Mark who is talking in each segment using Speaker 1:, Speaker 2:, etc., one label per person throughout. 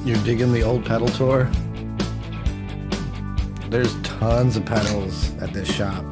Speaker 1: You're digging the old pedal tour? There's tons of pedals at this shop.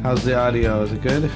Speaker 1: How's the audio? Is it good?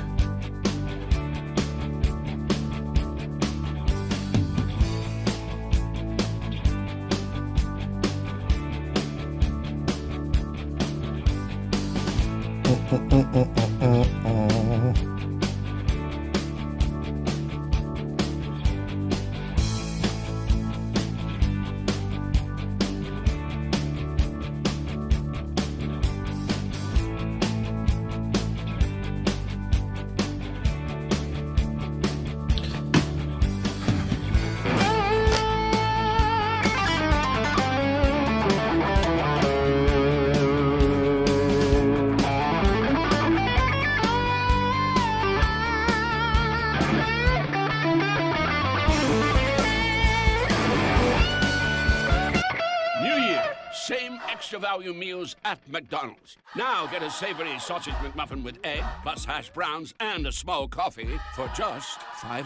Speaker 2: extra value meals at McDonald's. Now get a savory sausage McMuffin with egg, plus hash browns, and a small coffee for just $5.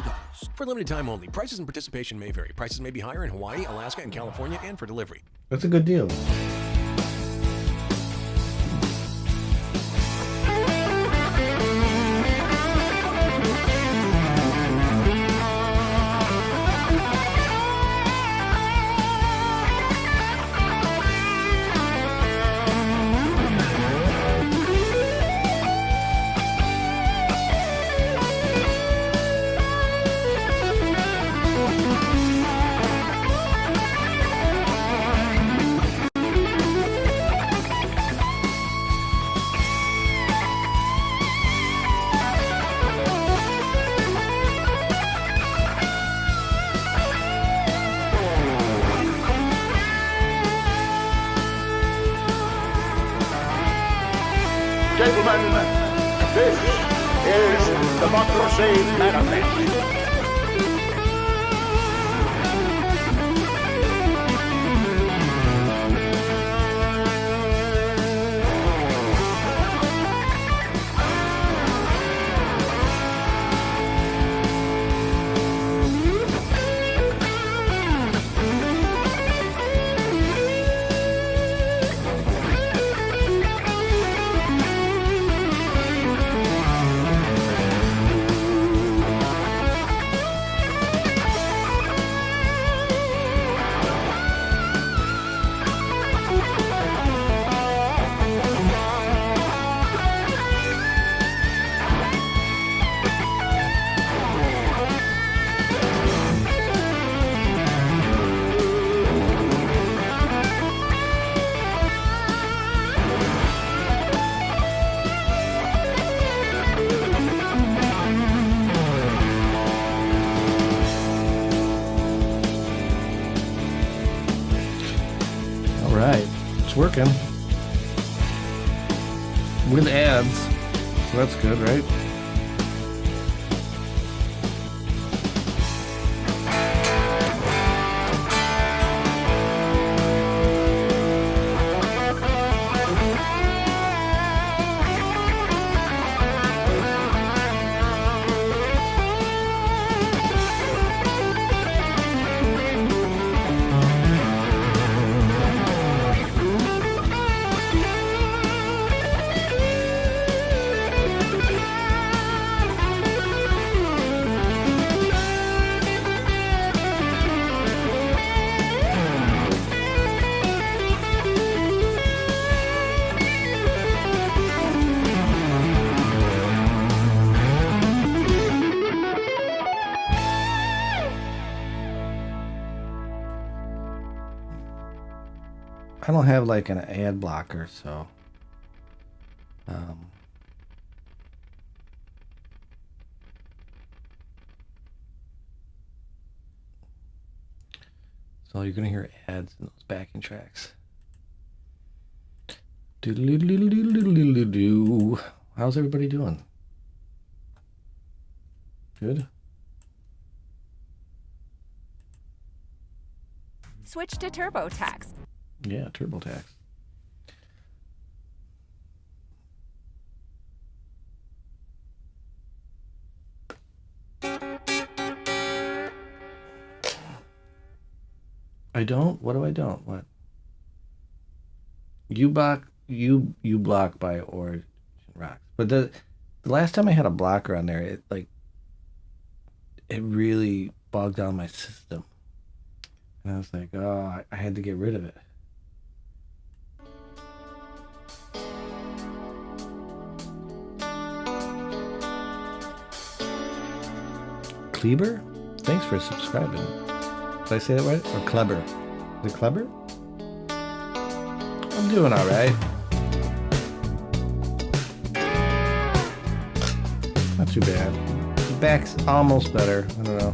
Speaker 3: For limited time only. Prices and participation may vary. Prices may be higher in Hawaii, Alaska, and California, and for delivery.
Speaker 1: That's a good deal.
Speaker 4: Gentlemen, this is Democracy Manifest.
Speaker 1: Right, it's working with ads, so that's good, right? I don't have like an ad blocker, so so you're gonna hear ads in those backing tracks. Doodle-doodle-doodle-doodle-doodle-doo. How's everybody doing? Good?
Speaker 5: Switch to TurboTax.
Speaker 1: Yeah, TurboTax. I don't? What do I don't? What? You block by Origin Rocks. But the last time I had a blocker on there, it really bogged down my system. And I was like, oh, I had to get rid of it. Kleber? Thanks for subscribing. Did I say that right? Or Kleber? Is it Kleber? I'm doing all right. Not too bad. The back's almost better. I don't know.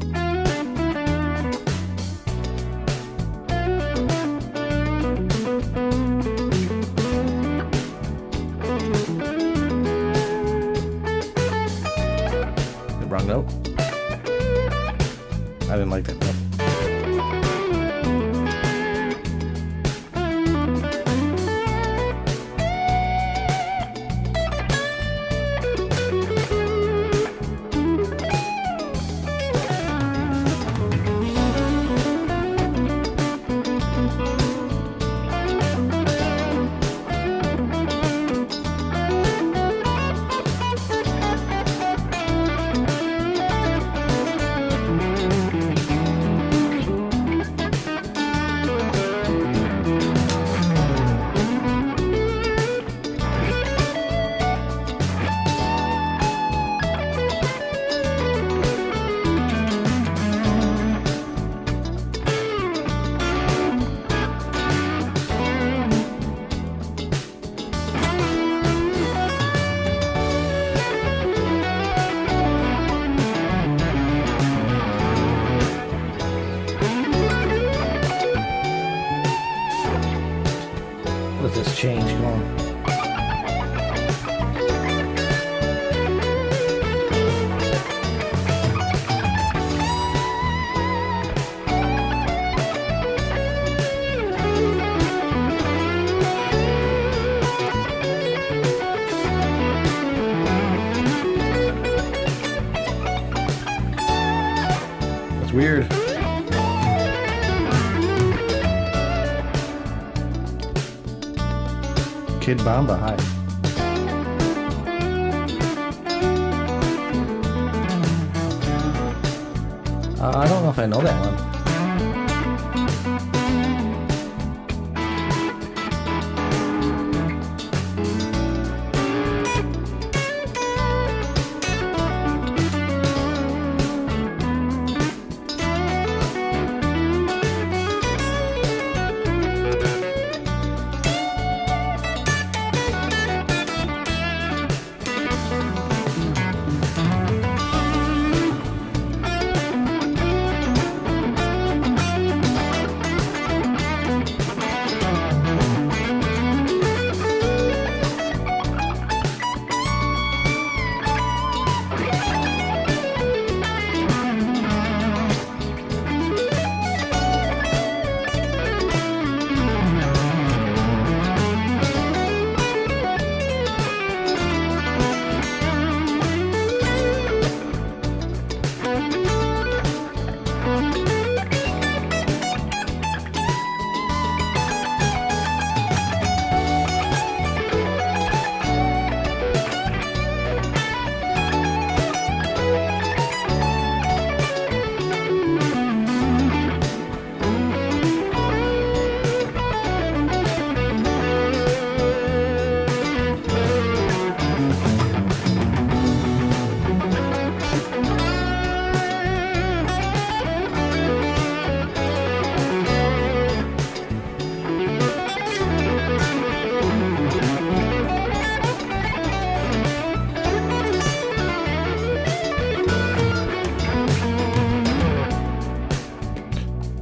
Speaker 1: The wrong note. I didn't like that note. with this change going. That's weird. Kid Bamba, hi. I don't know if I know that one.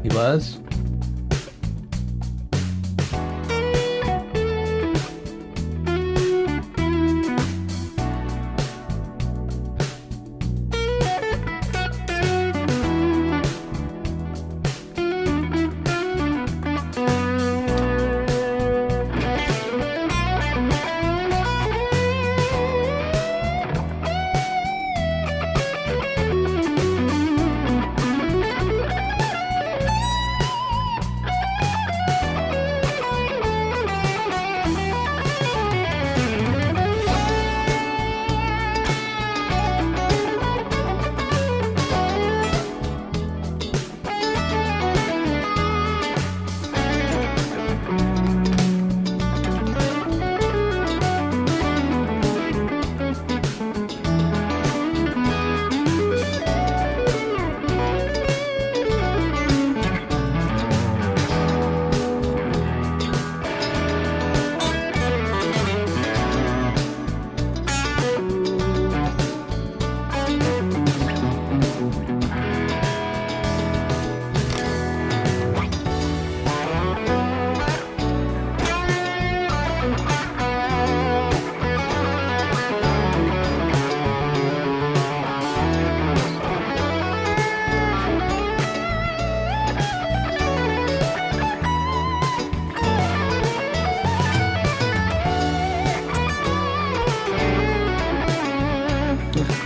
Speaker 1: He was?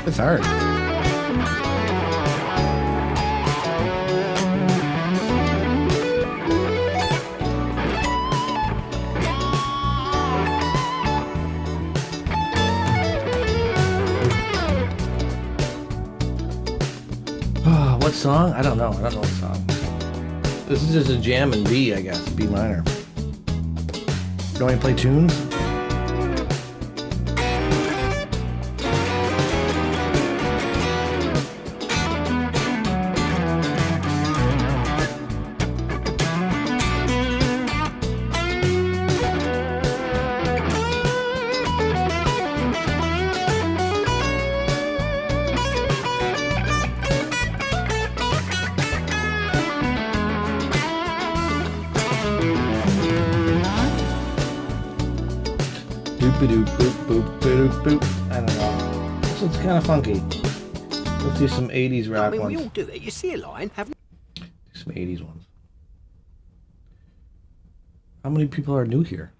Speaker 1: It's hard. What song? I don't know. I don't know what song. This is just a jam in B, I guess. B minor. You want me to play tunes? Boop-a-doop, boop, boop, boop, boop. I don't know. This one's kind of funky. Let's do some 80s rap
Speaker 6: We
Speaker 1: ones.
Speaker 6: all do it. You see a line, haven't
Speaker 1: Do some 80s ones. How many people are new here?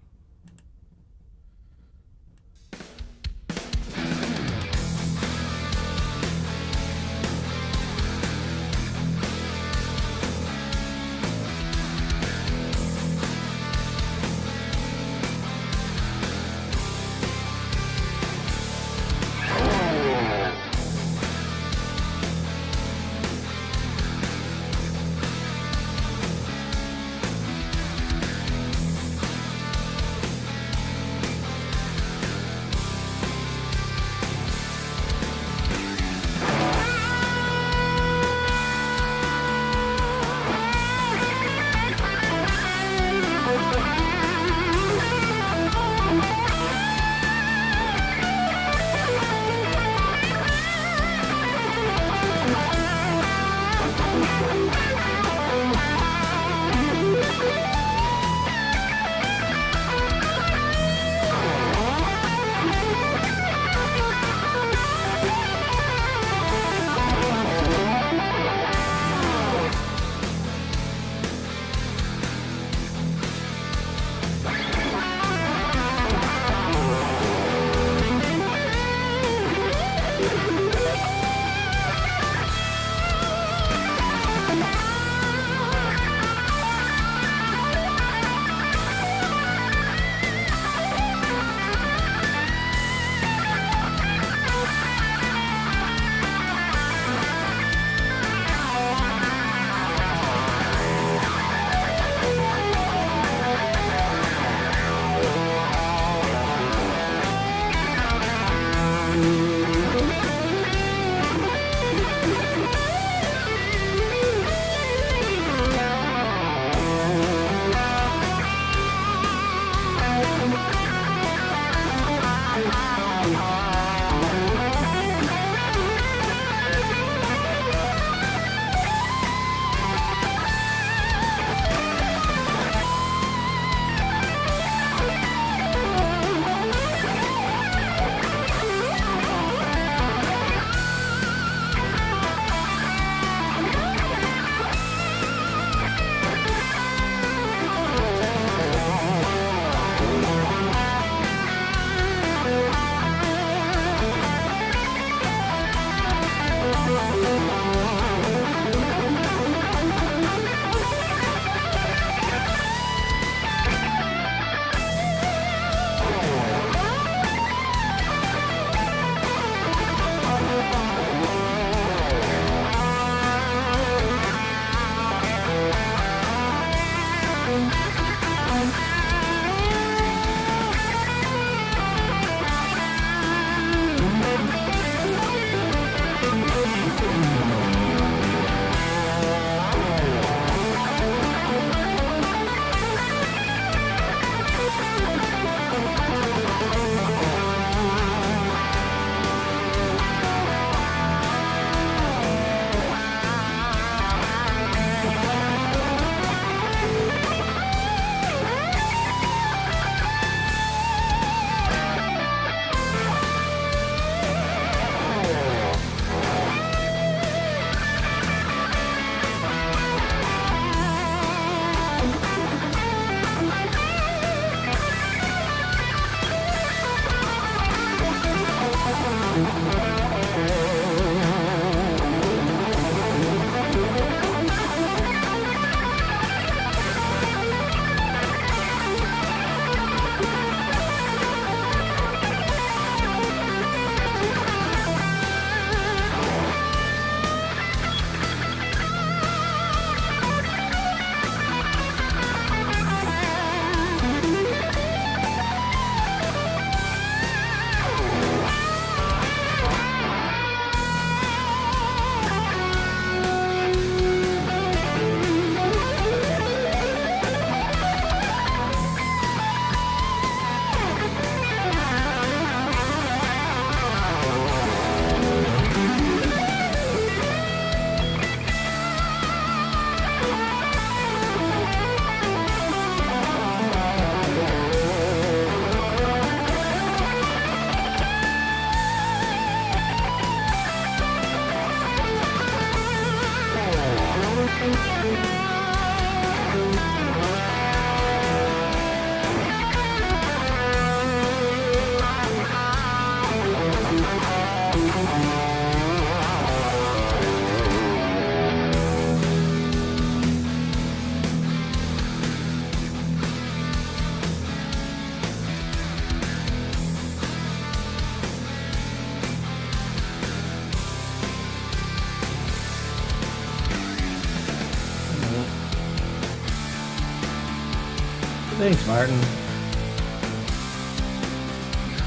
Speaker 1: Thanks, Martin.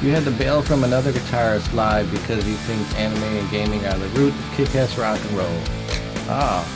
Speaker 1: You had to bail from another guitarist live because he thinks anime and gaming are the root of kick-ass rock and roll. Ah.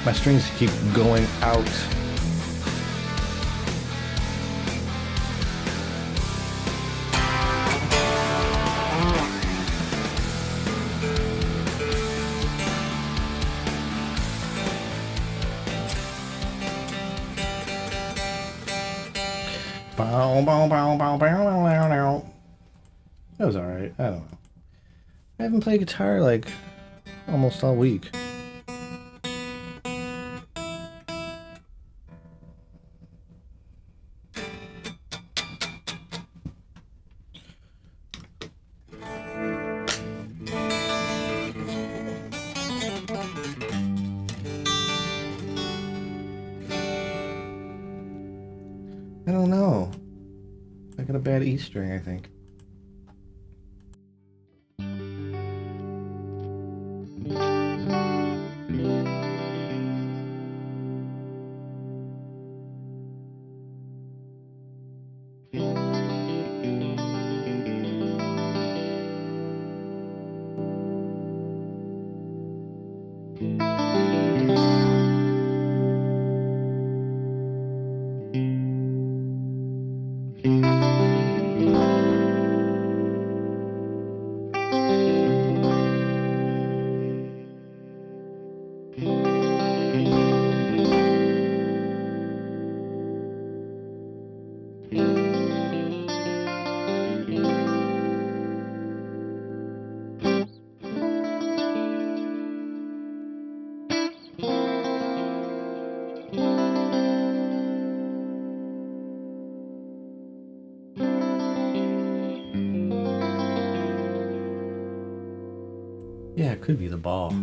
Speaker 1: My strings keep going out. That was alright. I don't know. I haven't played guitar like almost all week. I don't know. I got a bad E string, I think. Yeah, it could be the ball.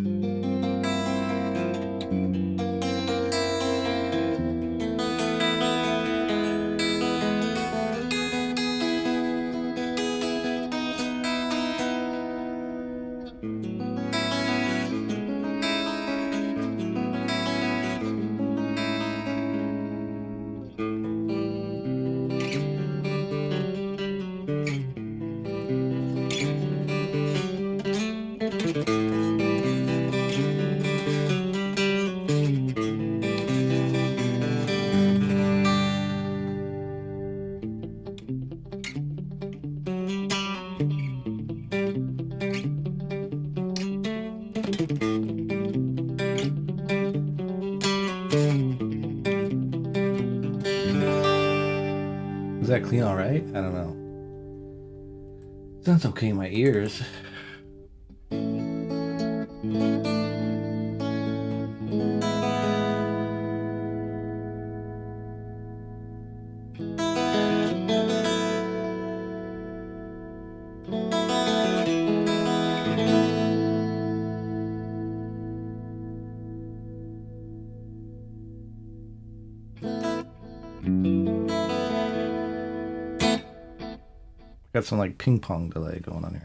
Speaker 1: Is that clean all right? I don't know. Sounds okay in my ears. Got some like ping pong delay going on here.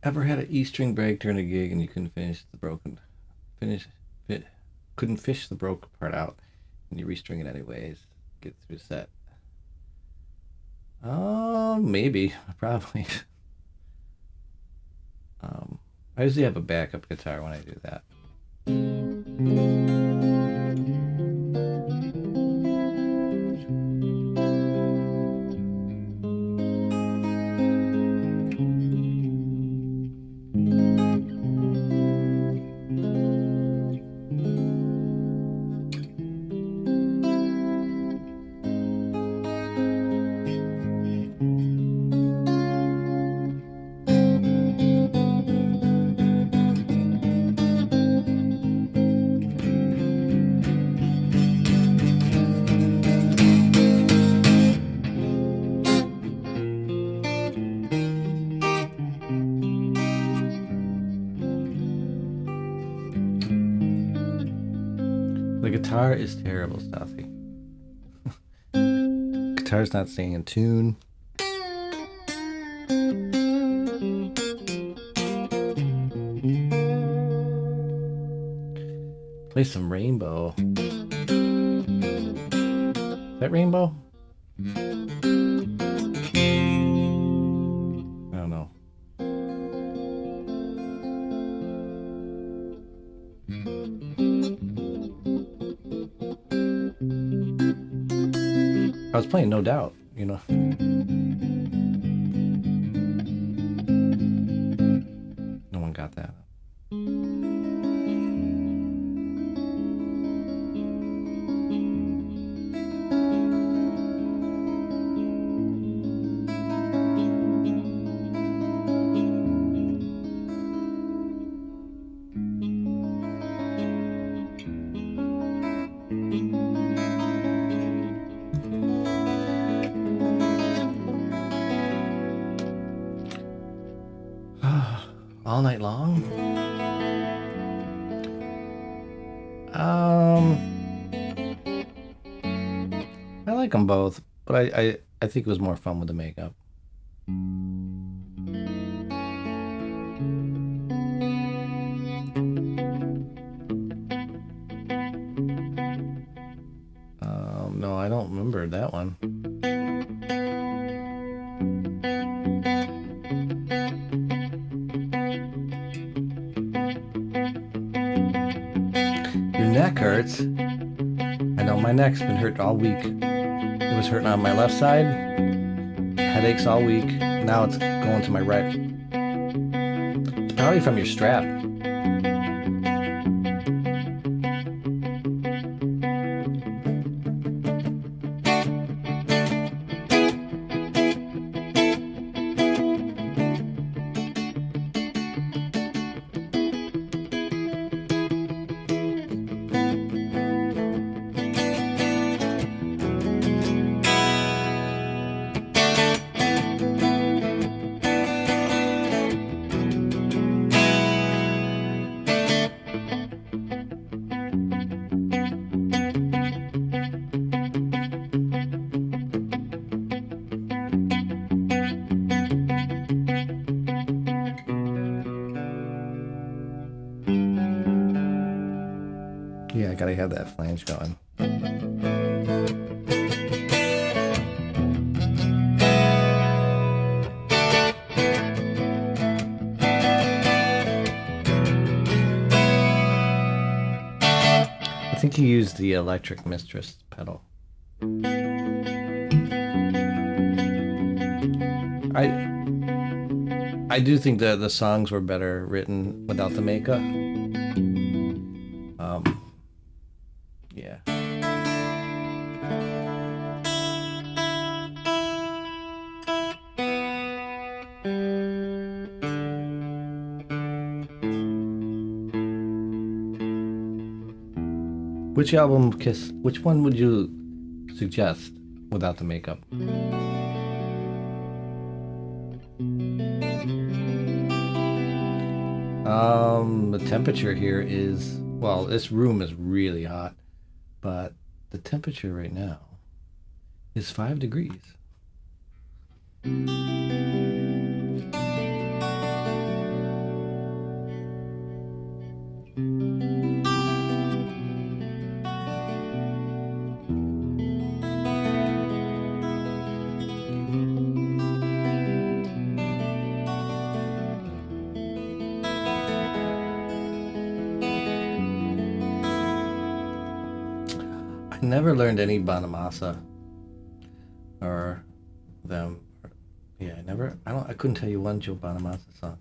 Speaker 1: Ever had an E string break during a gig and you couldn't fish the broken part out and you restring it anyways, get through the set? Maybe, probably. I usually have a backup guitar when I do that. guitar is terrible, Stothy. Guitar's not staying in tune. Play some Rainbow. Is that Rainbow? I don't know. I was playing No Doubt, you know. No one got that. All night long? I like them both, but I think it was more fun with the makeup. No, I don't remember that one. Your neck hurts. I know my neck's been hurt all week. It was hurting on my left side. Headaches all week. Now it's going to my right. It's probably from your strap. Yeah, I gotta have that flange going. I think you used the Electric Mistress pedal. I do think that the songs were better written without the makeup. Yeah. Which album, Kiss, which one would you suggest without the makeup? The temperature here is, well, this room is really hot, but the temperature right now is 5 degrees. I never learned any Bonamassa or them. Yeah, I couldn't tell you one Joe Bonamassa song.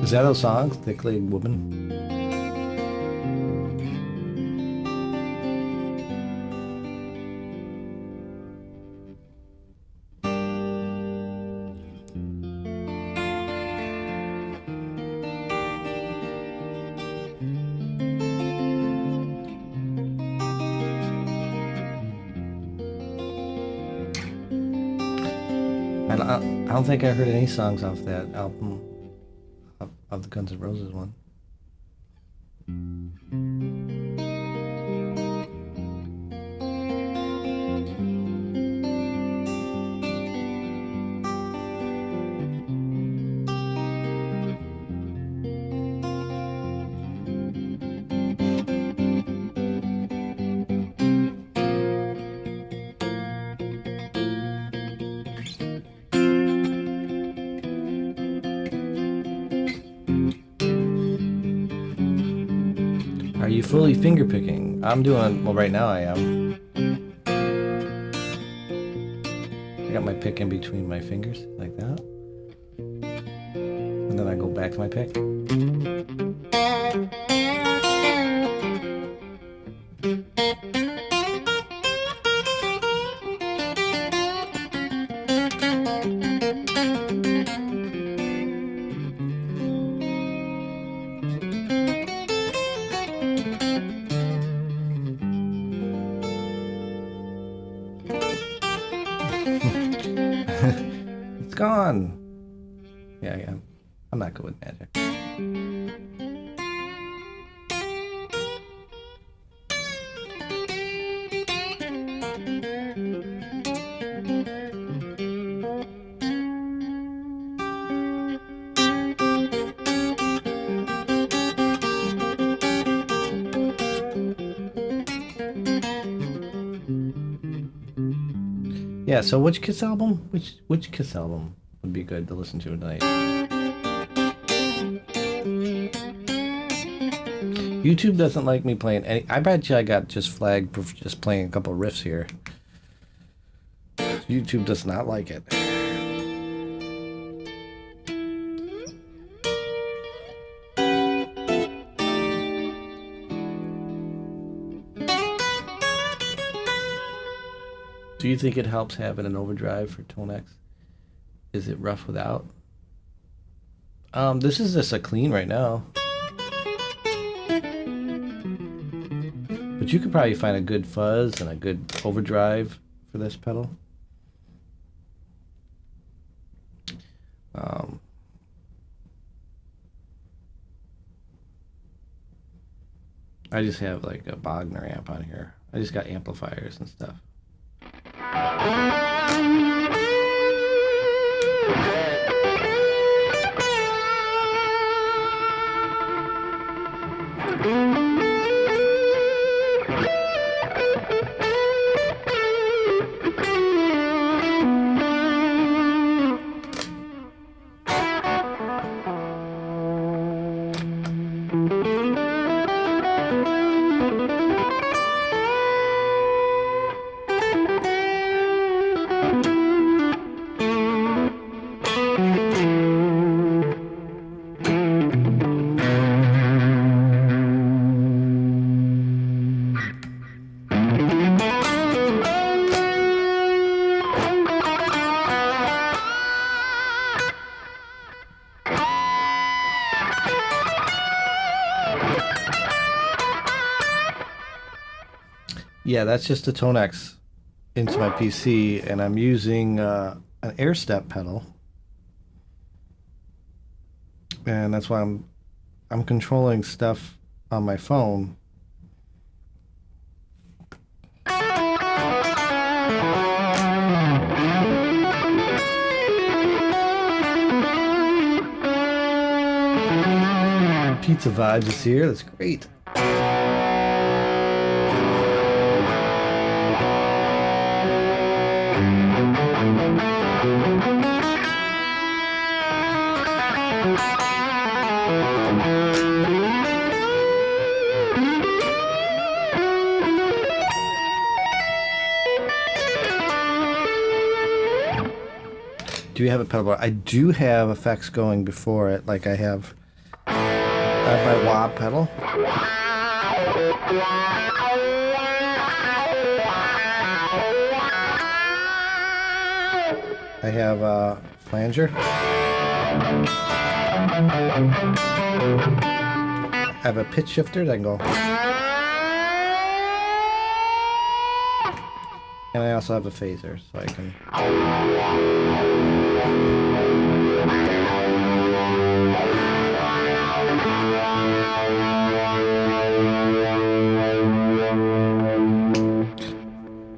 Speaker 1: Is that a song, Thick-Legged Woman? I don't think I heard any songs off that album of the Guns N' Roses one. Are you fully finger picking? I'm doing, well, right now I am. I got my pick in between my fingers, like that. And then I go back to my pick. It's gone. Yeah. I'm not good with magic. Yeah, so which Kiss album? Which Kiss album would be good to listen to tonight? YouTube doesn't like me playing any. I bet you I got just flagged for just playing a couple riffs here. YouTube does not like it. Do you think it helps having an overdrive for Tone X? Is it rough without? This is just a clean right now. But you could probably find a good fuzz and a good overdrive for this pedal. I just have like a Bogner amp on here. I just got amplifiers and stuff. Yeah, that's just a Tone X into my PC, and I'm using an air step pedal, and that's why I'm controlling stuff on my phone. Pizza Vibes is here. That's great. Do you have a pedal bar? I do have effects going before it, like I have my wah pedal. I have a flanger. I have a pitch shifter that I can go. And I also have a phaser, so I can...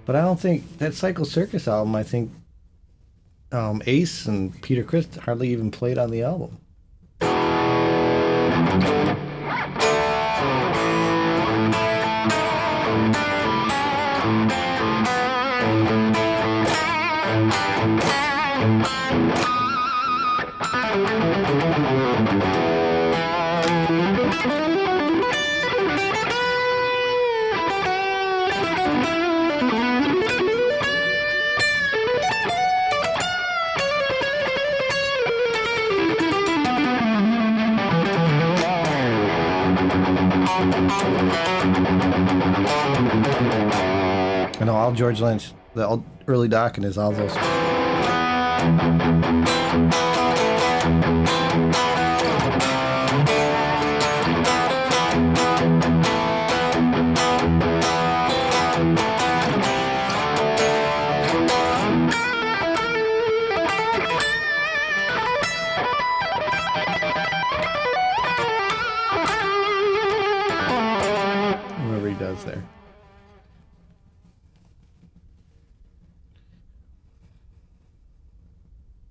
Speaker 1: But I don't think that Cycle Circus album, I think Ace and Peter Criss hardly even played on the album. I know all George Lynch, the early docking is all those. Whatever he does there.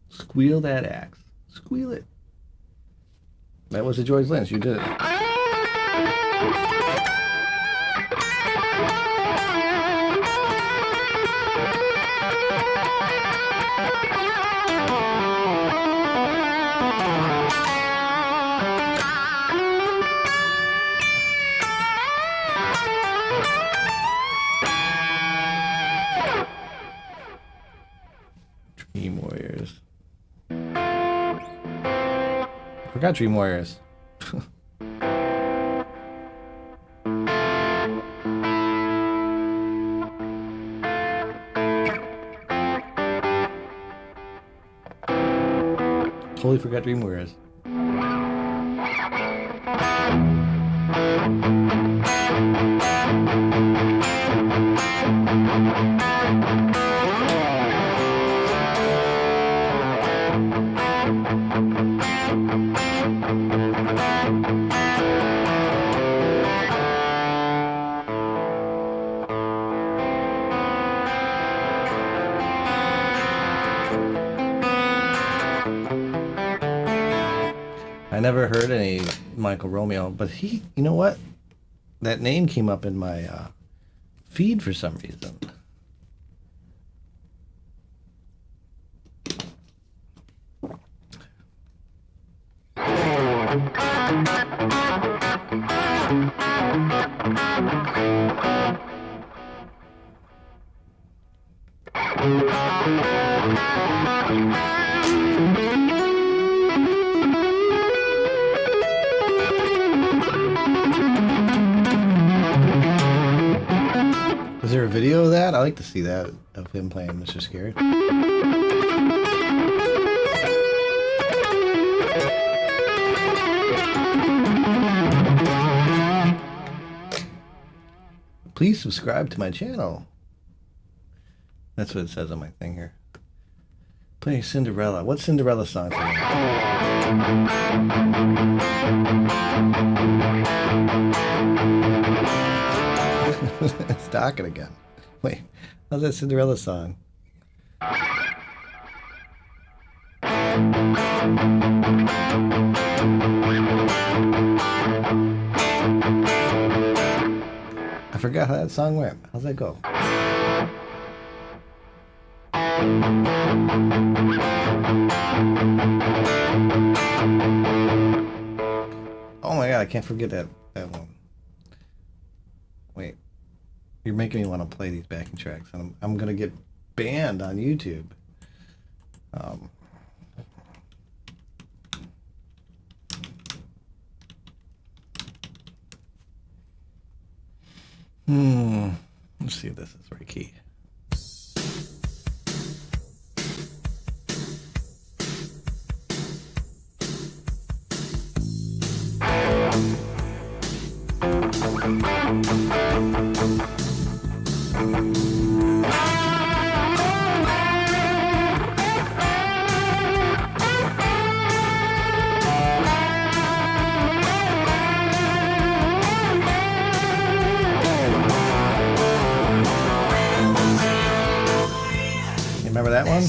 Speaker 1: Squeal that axe. Squeal it. That was a George Lynch. You did it. Dream Warriors. Forgot Dream Warriors. Totally forgot Dream Warriors. I never heard any Michael Romeo, but he, you know what? That name came up in my feed for some reason. Is there a video of that? I like to see that, of him playing Mr. Scared. Please subscribe to my channel. That's what it says on my thing here. Play Cinderella. What Cinderella song? It's talking again. Wait, how's that Cinderella song? I forgot how that song went. How's that go? Oh my god, I can't forget that one. Wait. You're making me want to play these backing tracks, and I'm gonna get banned on YouTube. Let's see if this is right key. remember that one?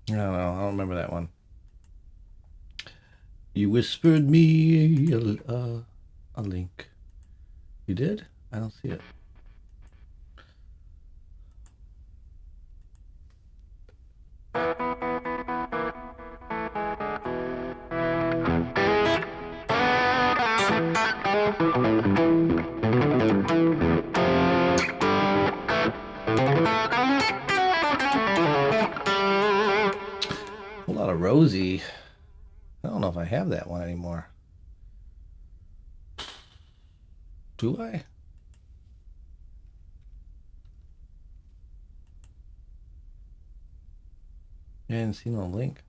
Speaker 1: I don't know. I don't remember that one. You whispered me a link. You did? I don't see it. A lot of Rosie. I don't know if I have that one anymore. Do I? I didn't see no link.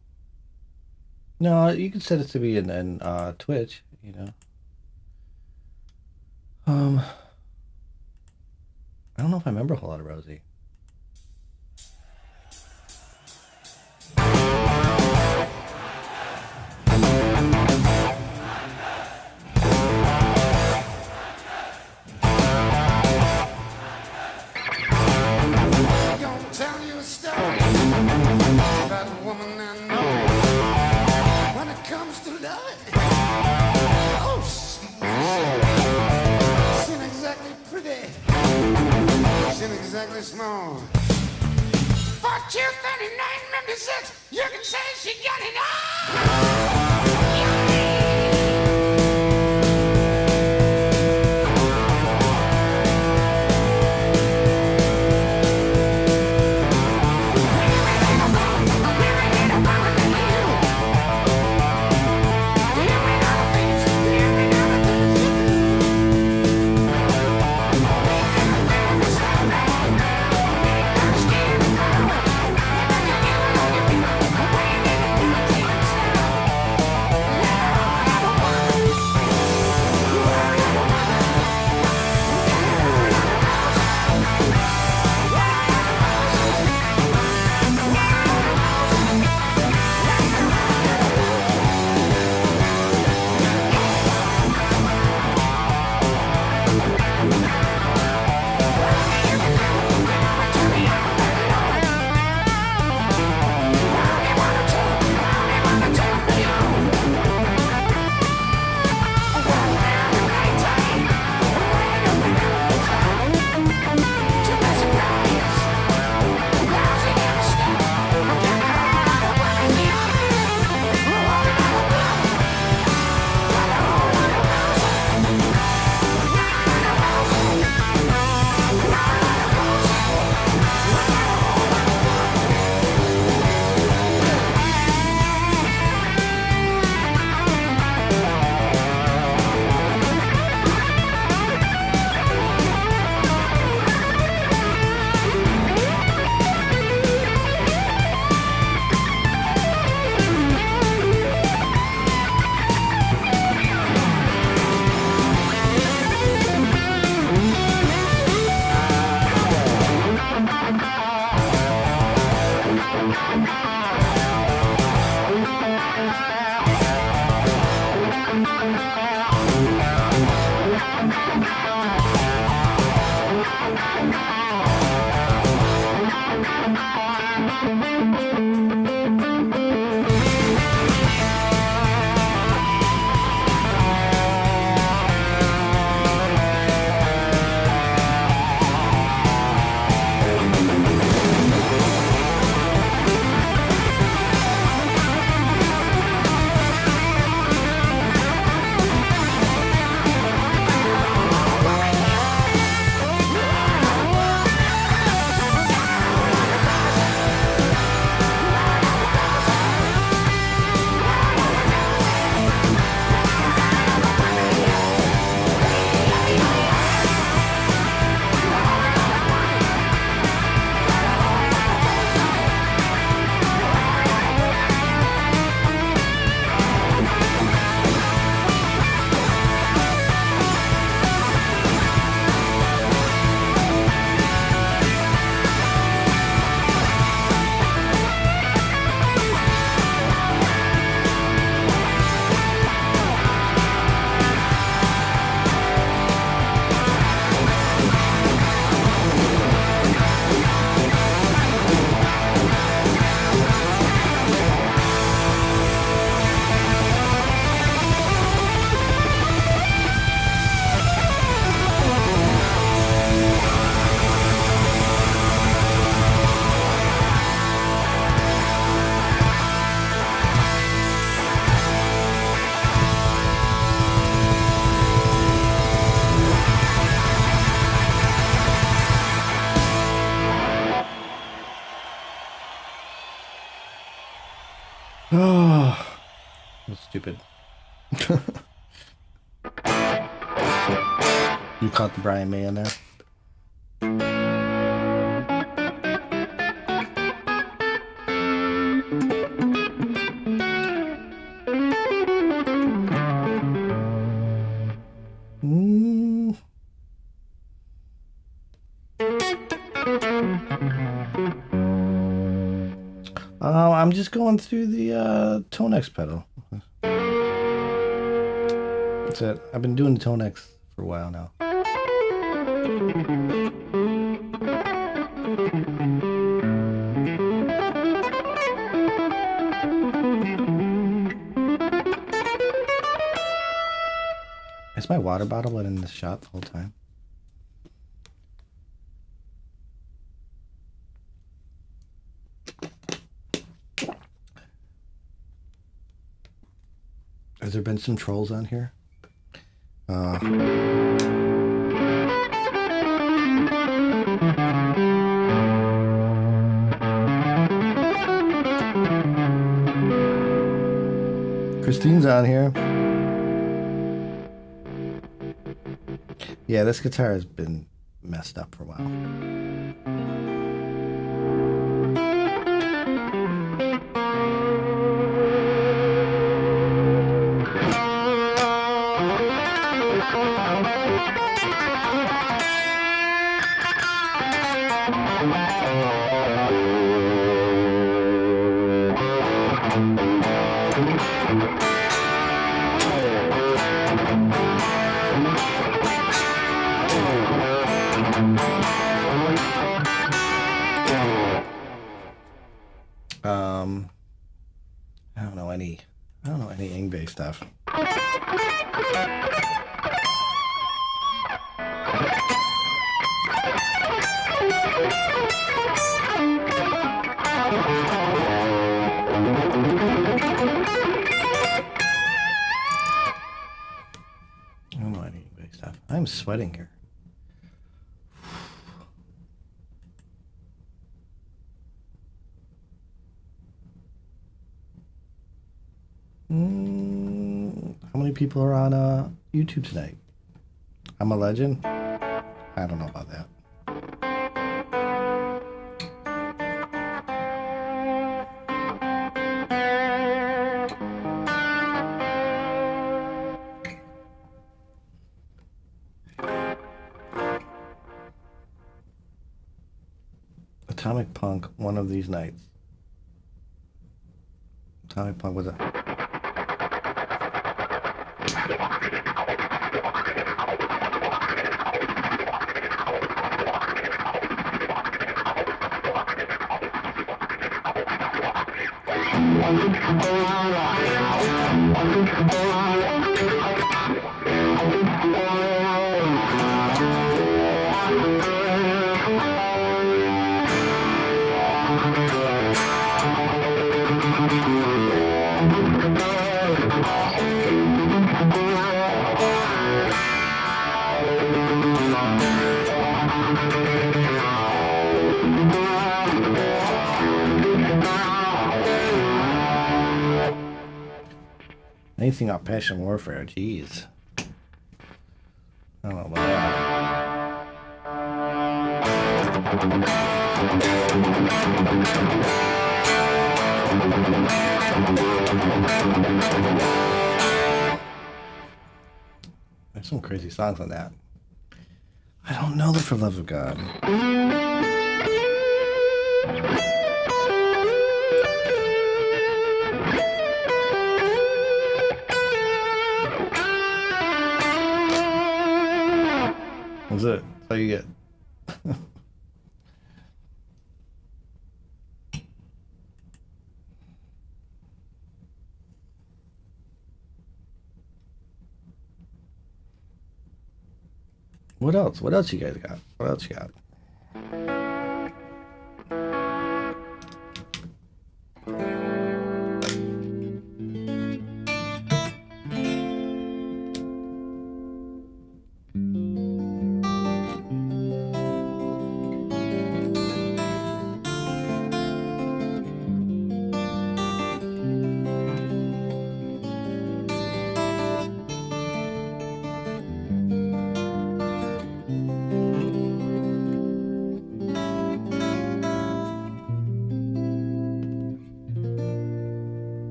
Speaker 1: No, you can set it to be in Twitch, you know. I don't know if I remember a whole lot of Rosie.
Speaker 6: Exactly small. For 239.56, you can say she got it
Speaker 1: Oh, that's stupid. You caught the Brian May in there. I'm just going through the Tonex pedal. That's it. I've been doing the Tonex for a while now. Is my water bottle been in the shot the whole time? Has there been some trolls on here? Christine's on here. Yeah, this guitar has been messed up for a while. I don't know any Yngwie stuff. I don't know any Yngwie stuff. I'm sweating here. How many people are on YouTube tonight? I'm a legend? I don't know about that. Atomic Punk, one of these nights. Tommy Punk was a... Anything on Passion Warfare, jeez. I don't know about that. There's some crazy songs on that. I don't know the For Love of God. That's it. That's all you get. What else? What else you guys got? What else you got?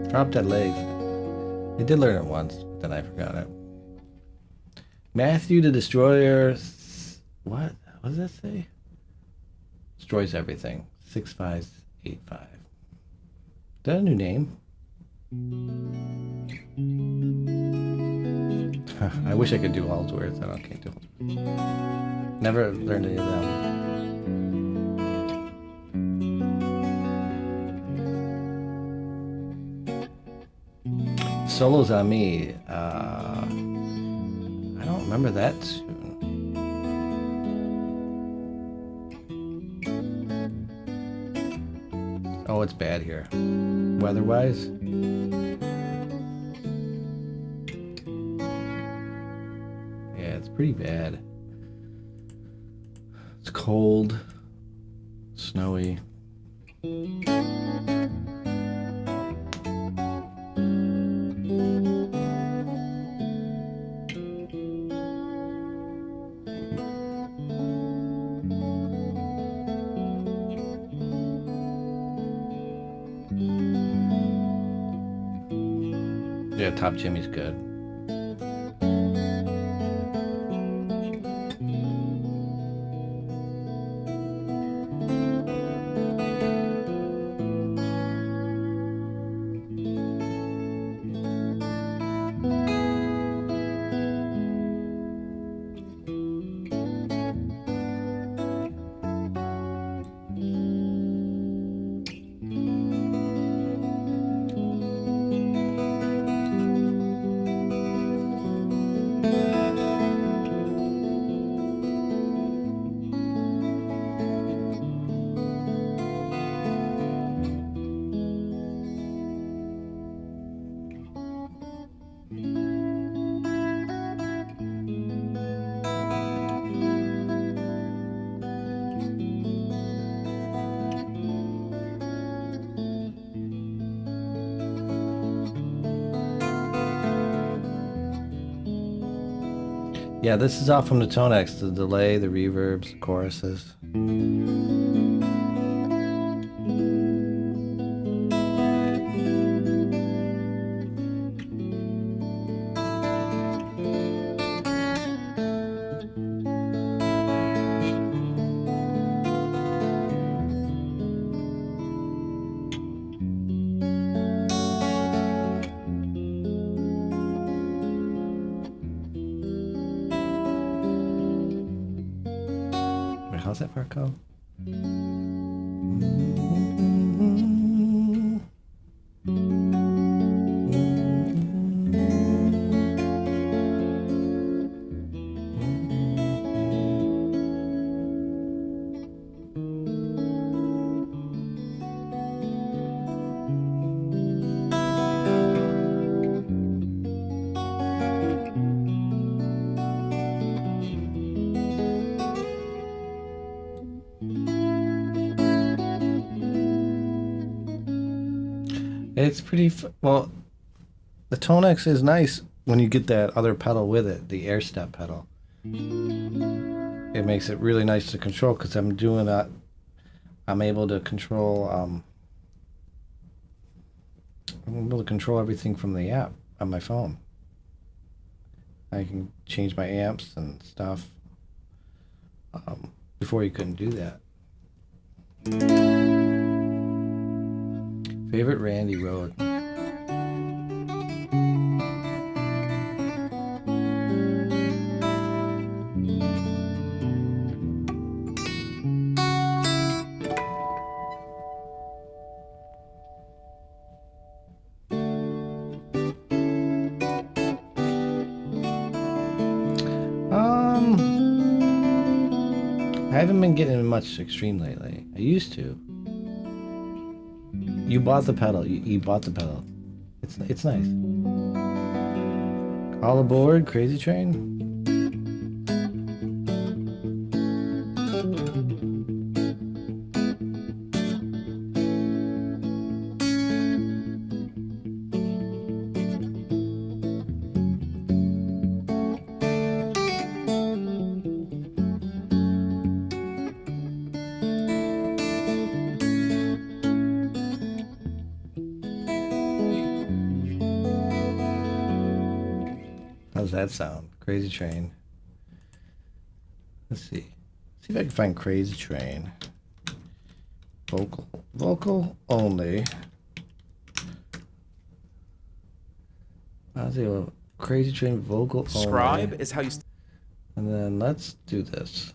Speaker 1: Drop Dead Legs. I did learn it once, but then I forgot it. Matthew the Destroyer. What? What does that say? Destroys everything. 6585. Is that a new name? I wish I could do all those words. I can't do them. Never learned any of them. Solos on Me. I don't remember that tune. Oh, it's bad here. Weather-wise. Yeah, it's pretty bad. It's cold, snowy. Yeah, Top Jimmy's good. Yeah, this is all from the Tonex, the delay, the reverbs, the choruses. How's that part go? It's pretty well. The Tonex is nice when you get that other pedal with it, the air step pedal. It makes it really nice to control because I'm doing that. I'm able to control. I'm able to control everything from the app on my phone. I can change my amps and stuff. Before you couldn't do that. Favorite Randy Road. I haven't been getting much extreme lately. I used to. You bought the pedal. You bought the pedal. It's nice. All aboard, Crazy Train. How's that sound? Crazy Train. Let's see. See if I can find Crazy Train. Vocal only. I'll do a Crazy Train vocal only.
Speaker 7: Scribe is how you.
Speaker 1: And then let's do this.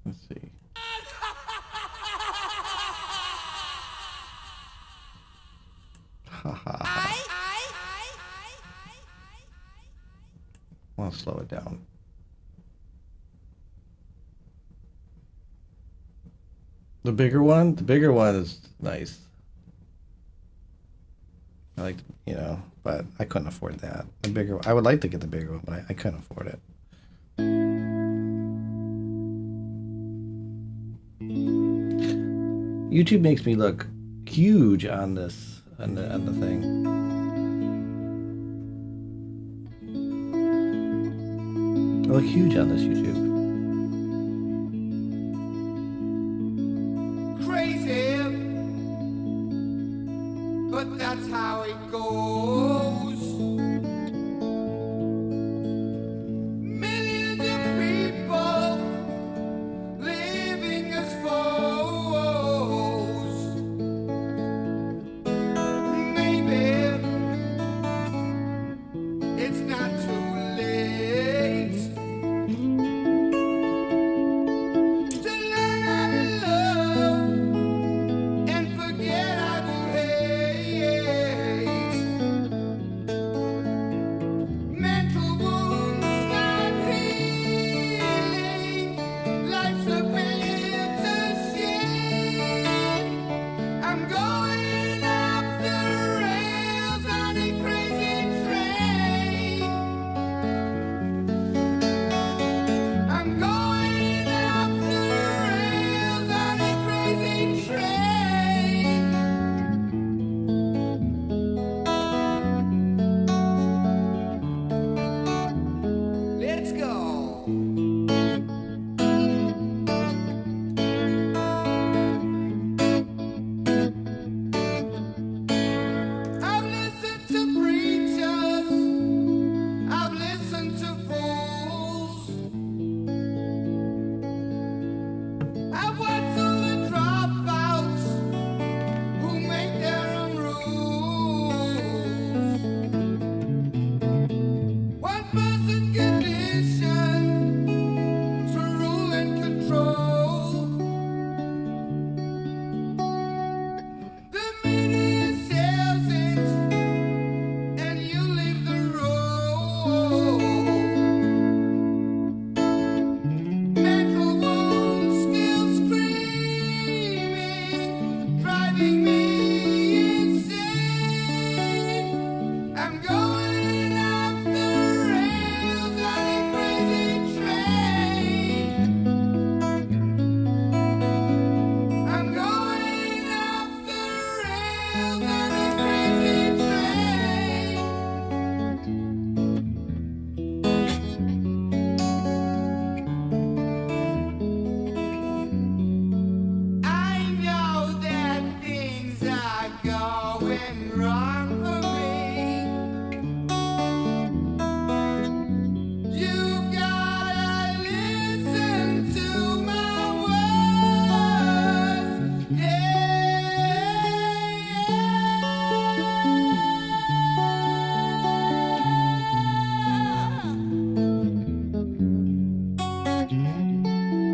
Speaker 1: Let's see. I'll slow it down. The bigger one is nice. I like, but I couldn't afford that. I would like to get the bigger one, but I couldn't afford it. YouTube makes me look huge on this, on the thing. I look huge on this YouTube.
Speaker 6: Crazy, but that's how it goes. Millions of people living as foes. Maybe it's not too late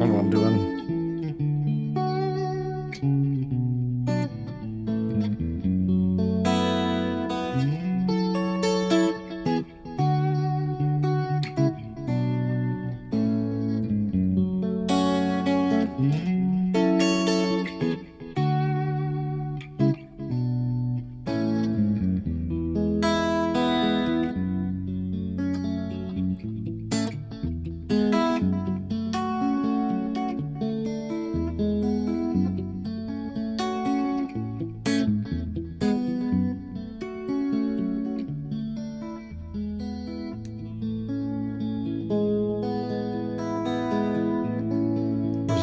Speaker 1: don't know what I'm doing.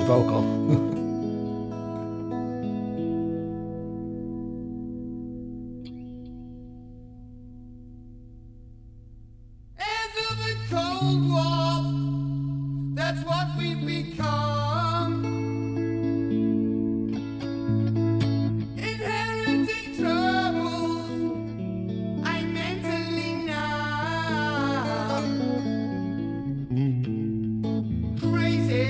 Speaker 1: Vocal.
Speaker 6: As of the Cold War, that's what we become. Inheriting troubles, I'm mentally numb. Crazy.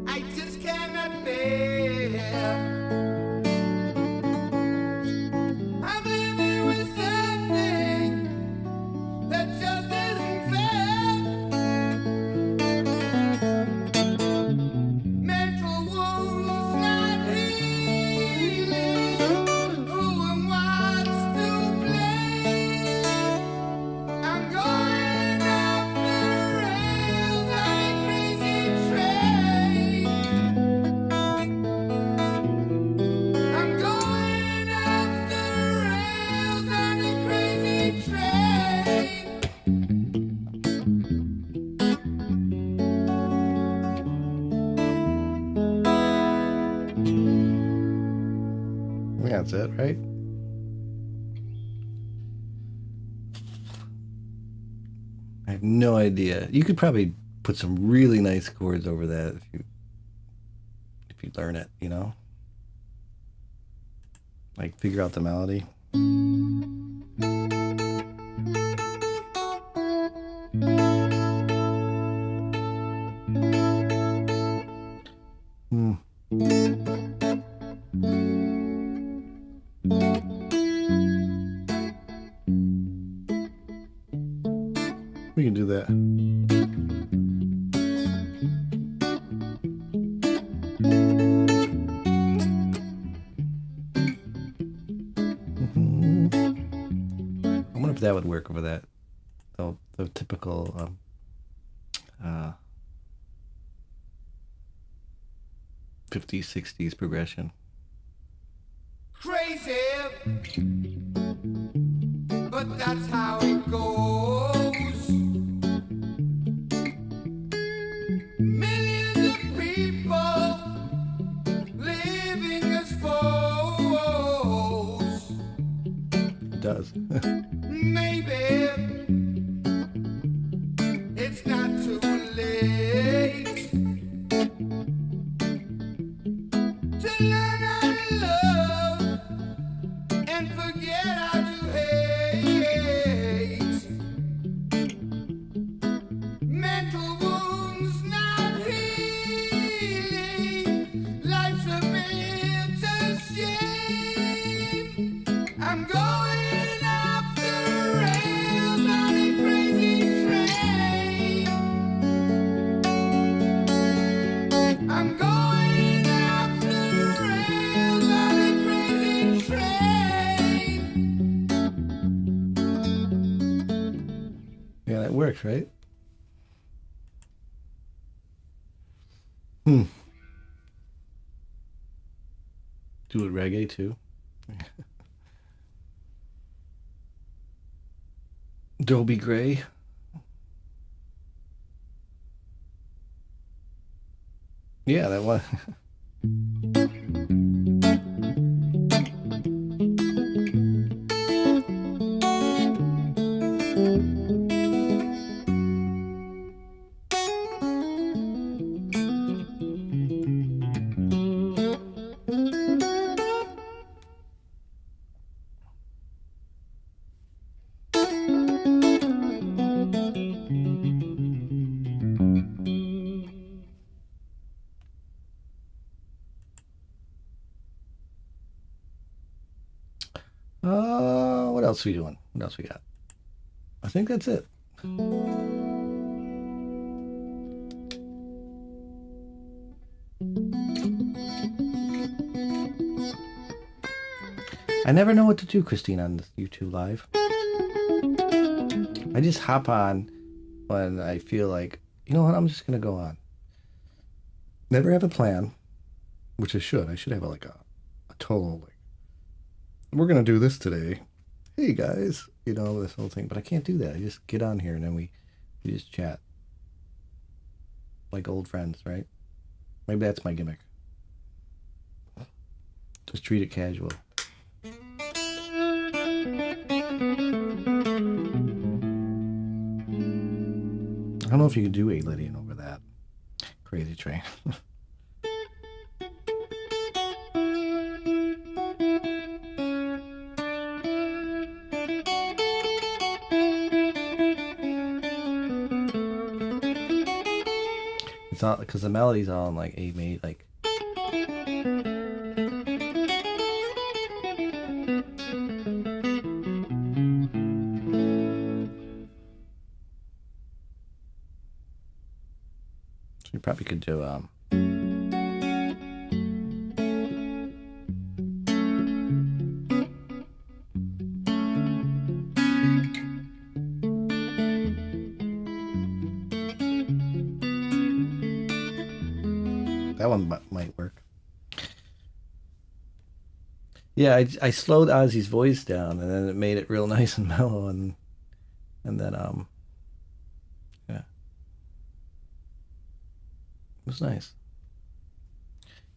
Speaker 6: I just cannot bear. I'm living with something that just isn't fair. Mental wounds not healing. Who and what's to blame? I'm going off the rails on a crazy train. I'm going off the rails on a crazy train.
Speaker 1: I think that's it, right? I have no idea. You could probably put some really nice chords over that if you learn it, you know? Like figure out the melody. We can do that. I wonder if that would work over that. The typical 50s, 60s progression.
Speaker 6: Crazy, but that's how it goes. Millions of people living as foes.
Speaker 1: It does.
Speaker 6: Maybe it's not too late to learn how to love and forget how to hate. Mental wounds not healing. Life's a bitter shame. I'm going off the rails on a crazy train. I'm going off the rails on a crazy train.
Speaker 1: Yeah, that works, right? Do it reggae too. Dobie Gray. Yeah, that was. else we doing? What else we got? I think that's it. I never know what to do, Christine, on this YouTube Live. I just hop on when I feel like, you know what, I'm just going to go on. Never have a plan, which I should. I should have a total, like, we're going to do this today. Hey, guys. You know, this whole thing. But I can't do that. I just get on here and then we just chat. Like old friends, right? Maybe that's my gimmick. Just treat it casual. I don't know if you can do a Lydian over that crazy train. It's not because the melody's all in like A major, like. You probably could do that one might work. Yeah, I slowed Ozzy's voice down and then it made it real nice and mellow and then yeah. It was nice.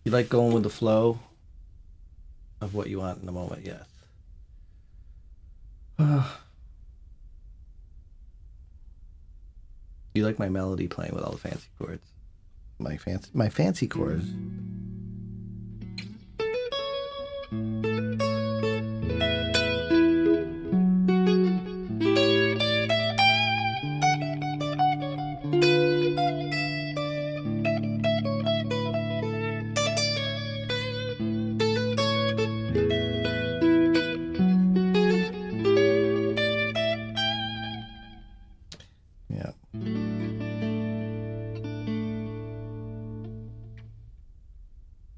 Speaker 1: You like going with the flow of what you want in the moment, yes. You like my melody playing with all the fancy chords. My fancy chords. Yeah.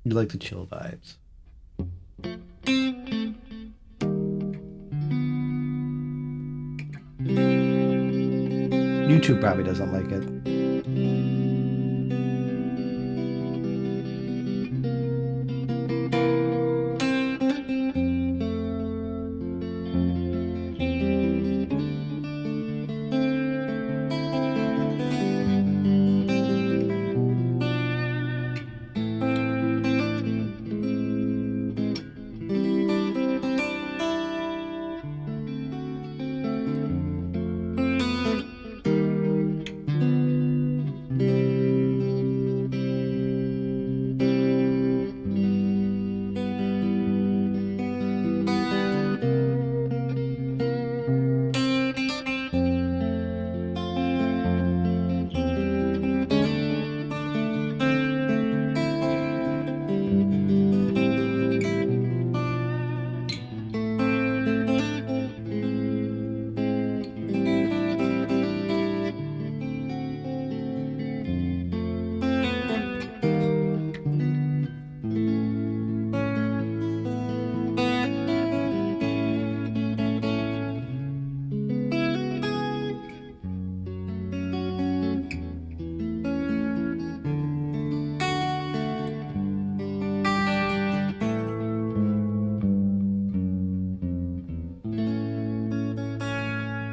Speaker 1: You like the chill vibes. YouTube probably doesn't like it.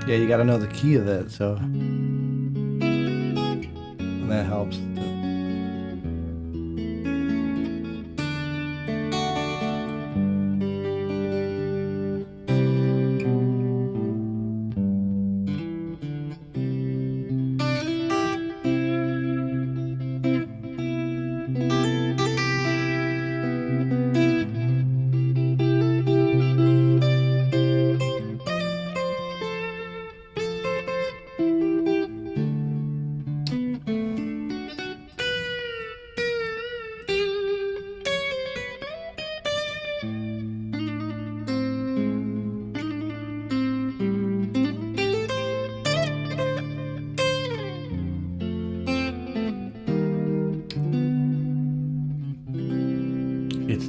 Speaker 1: Yeah, you got to know the key of it, so that helps.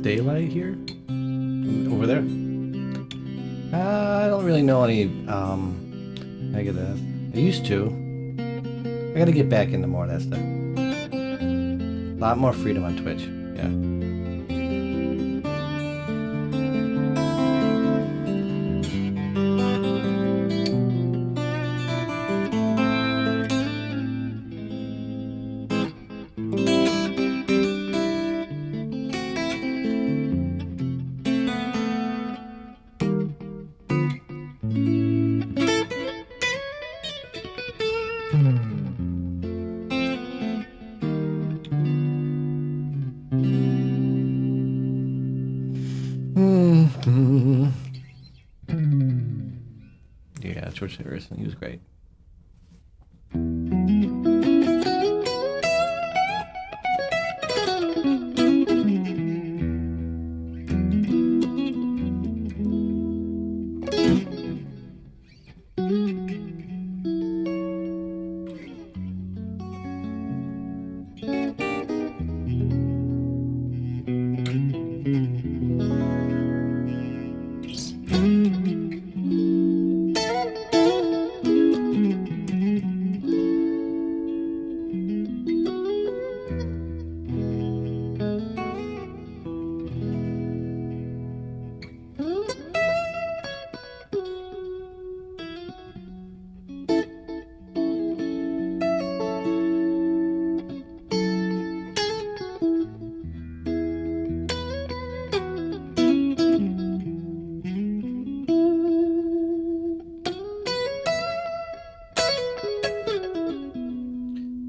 Speaker 1: daylight here? Over there? I don't really know any negative. I used to. I gotta get back into more of that stuff. A lot more freedom on Twitch. Yeah. Yeah, George Harrison, he was great.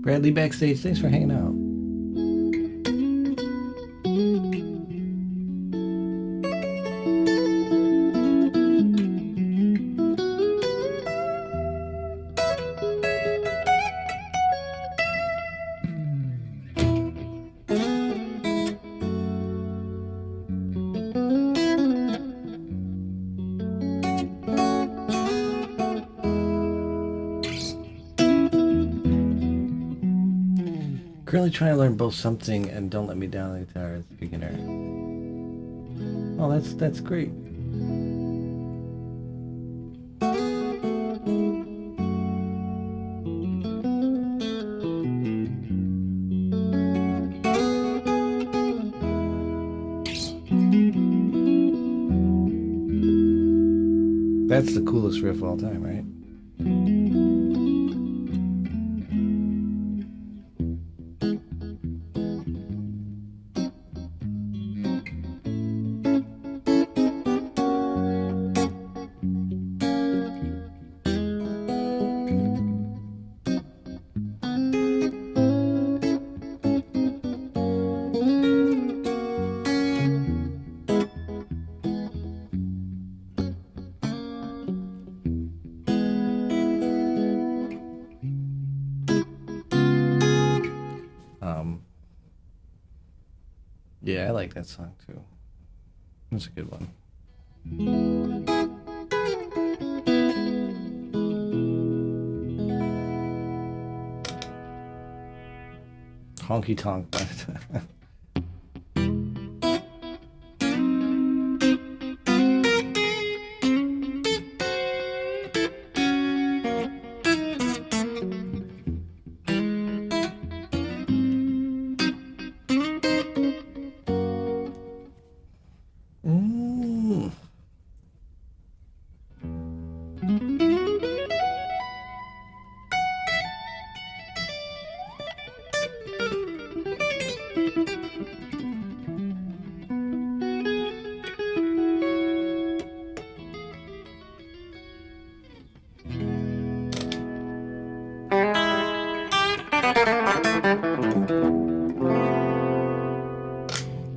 Speaker 1: Bradley backstage, thanks for hanging out. Currently trying to learn both something and Don't Let Me Down on the guitar as a beginner. Oh, that's great. That's the coolest riff of all time, right? Yeah, I like that song too. That's a good one. Honky Tonk, but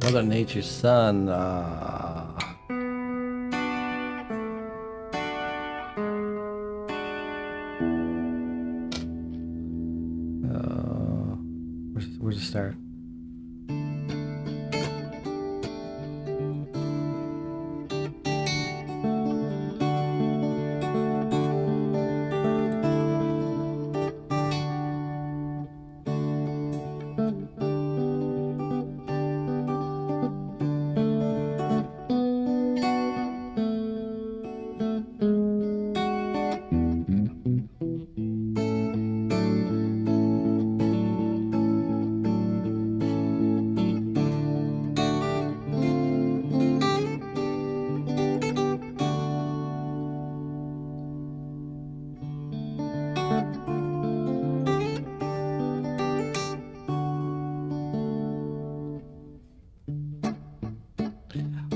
Speaker 1: Mother Nature's Son. Where's the start?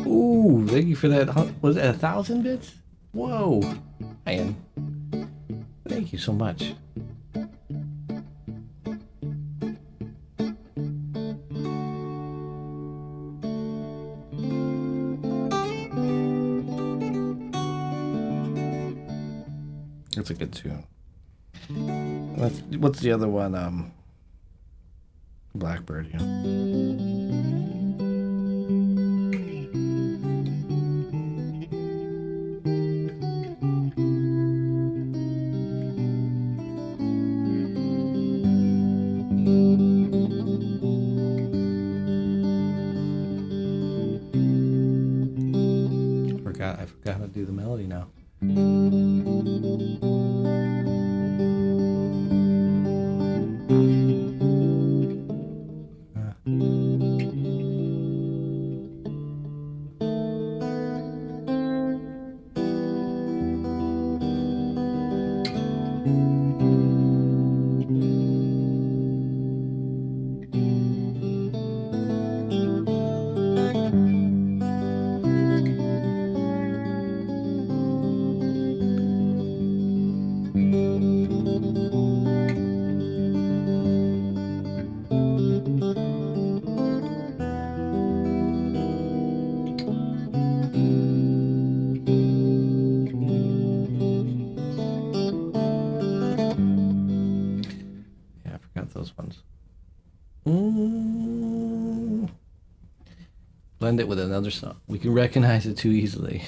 Speaker 1: Ooh, thank you for that. Was it 1,000 bits? Whoa, man. Thank you so much. That's a good tune. What's the other one? Blackbird, yeah. I forgot how to do the melody now. Those ones. Blend it with another song. We can recognize it too easily.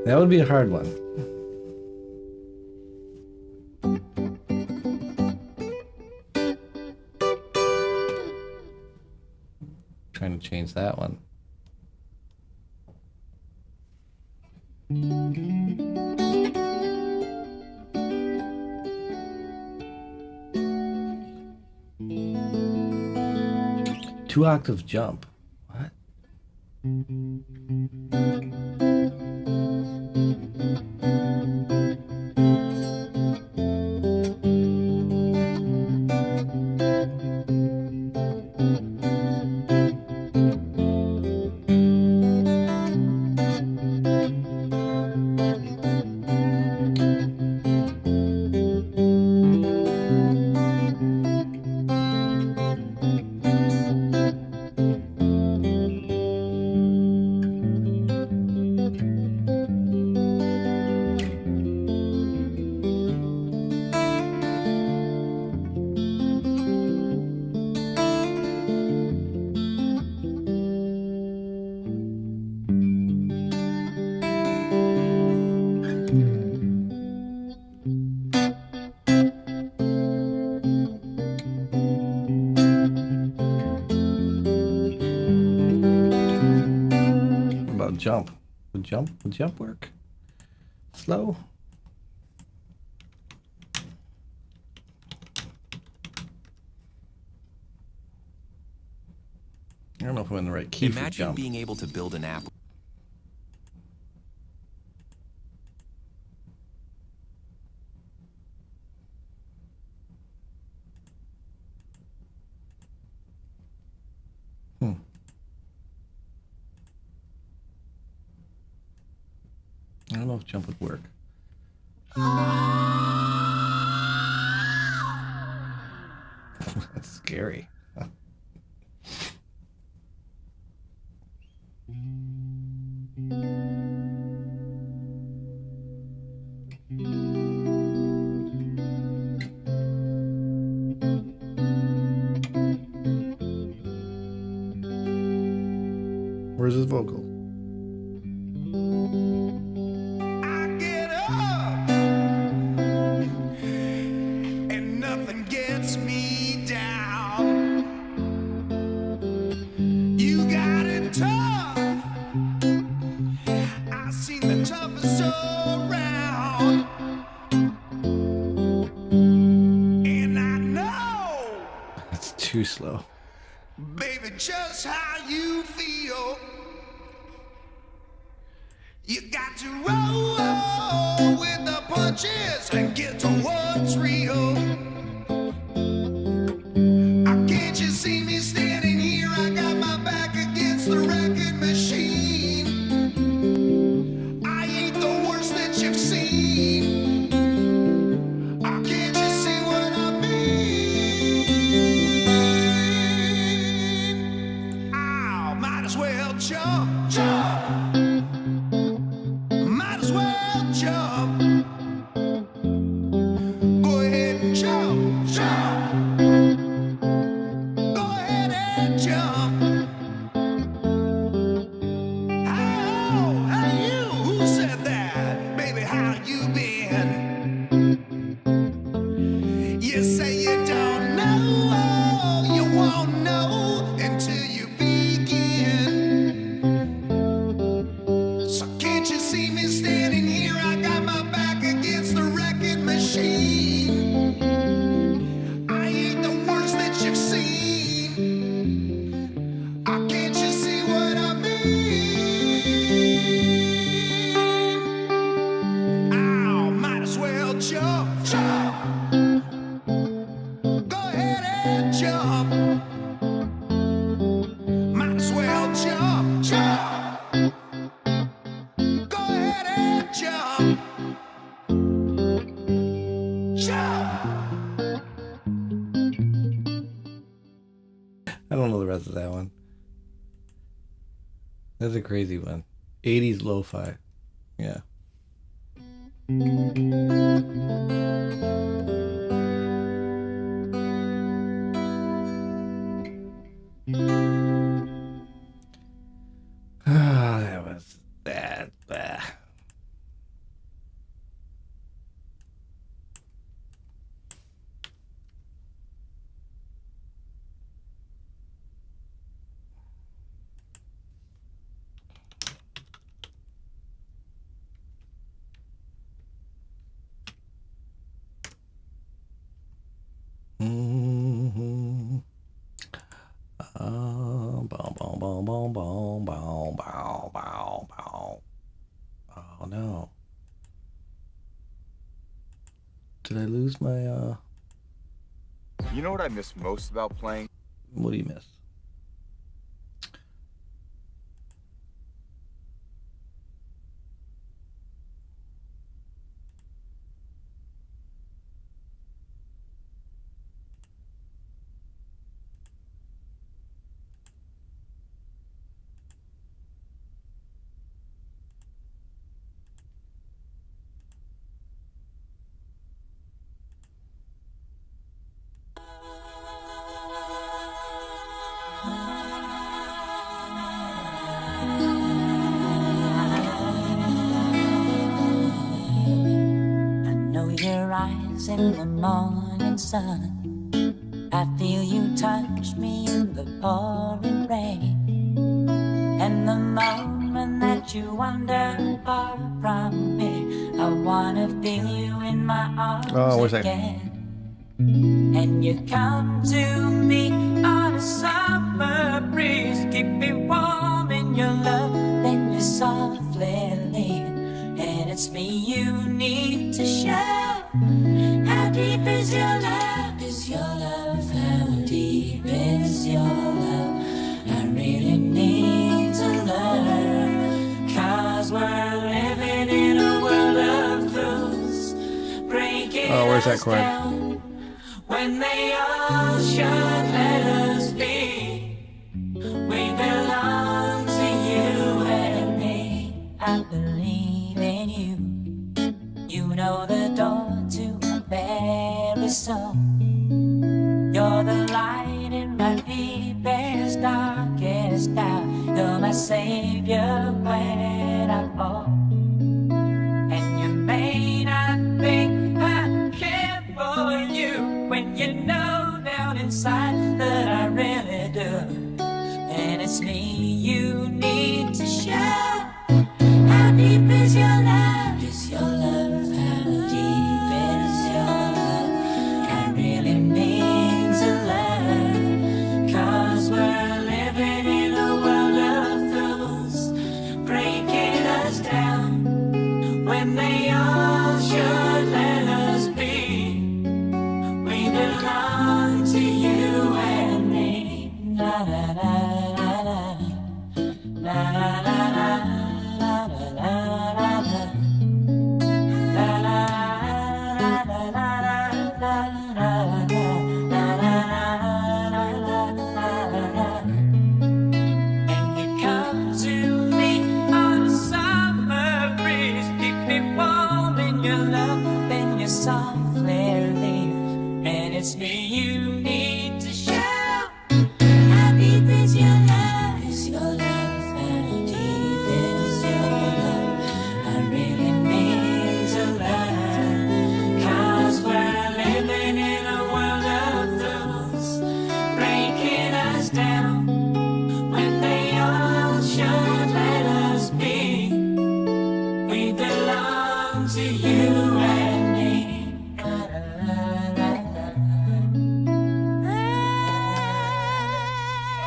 Speaker 1: That would be a hard one. Trying to change that one. Two octave jump. What? Jump. Would jump work? Slow? I don't know if I'm in the right key for
Speaker 7: Imagine
Speaker 1: jump.
Speaker 7: being able to build an app.
Speaker 1: I don't know if jump would work. That's scary. Where's his vocal?
Speaker 6: I get up and nothing gets me down. You got it tough. I've seen the toughest around. And I know
Speaker 1: slow.
Speaker 6: Baby, just how you feel. You got to roll with the punches and get to what's real. Can't you see me standing here? I got my back against the record machine. I ain't the worst that you've seen. Can't you see what I mean? Might as well jump, jump. Might as well jump. Go ahead and jump, jump. Go ahead and jump. Oh, hey you, who said that? Baby, how you been? You say you don't know, you won't know until you begin. So can't you see me standing here? I got my back against the record machine. I ain't the worst that you've seen. Can't you see what I mean? Might as well jump, jump. Go ahead and jump. Might as well jump, jump. Go ahead and jump. Jump.
Speaker 1: I don't know the rest of that one. That's a crazy one. 80s lo-fi. Yeah. That was that. Mm-hmm. Bow, bow, bow, bow, bow, bow, bow, bow, bow. Oh no. Did I lose my
Speaker 7: You know what I miss most about playing?
Speaker 1: what do you miss?
Speaker 8: eyes in the morning sun. I feel you touch me in the pouring rain. And the moment that you wander far from me, I wanna feel you in my arms
Speaker 1: where's that?
Speaker 8: again. And you come to me on a summer breeze, keep me warm in your love, then you softly leave. And it's me you need to show. How deep is your love? Is your love? How deep is your love? I really need to learn, 'cause we're living in a world of fools, breaking
Speaker 1: where's that
Speaker 8: us
Speaker 1: chord?
Speaker 8: down when they all should let us be. We belong to you and me. I believe in you. You know the door to my very soul. You're the light in my deepest, darkest doubt. You're my savior when I fall. And you may not think I care for you, when you know down inside that I really do. And it's me you need to show. How deep is your love? Is your love? How deep is your love? I really need to learn, when they all should let us be. We belong to you and me. La la la la la. La la la la la la la la. La la la la la la la la. And you come to me on a summer breeze, keep me warm in your love and your soft relief. And it's me you need to show. How deep is your love? Is your love? How deep is your love? I really need to learn. 'Cause we're living in a world of fools, breaking us down when they all should let us be. We belong to you and me.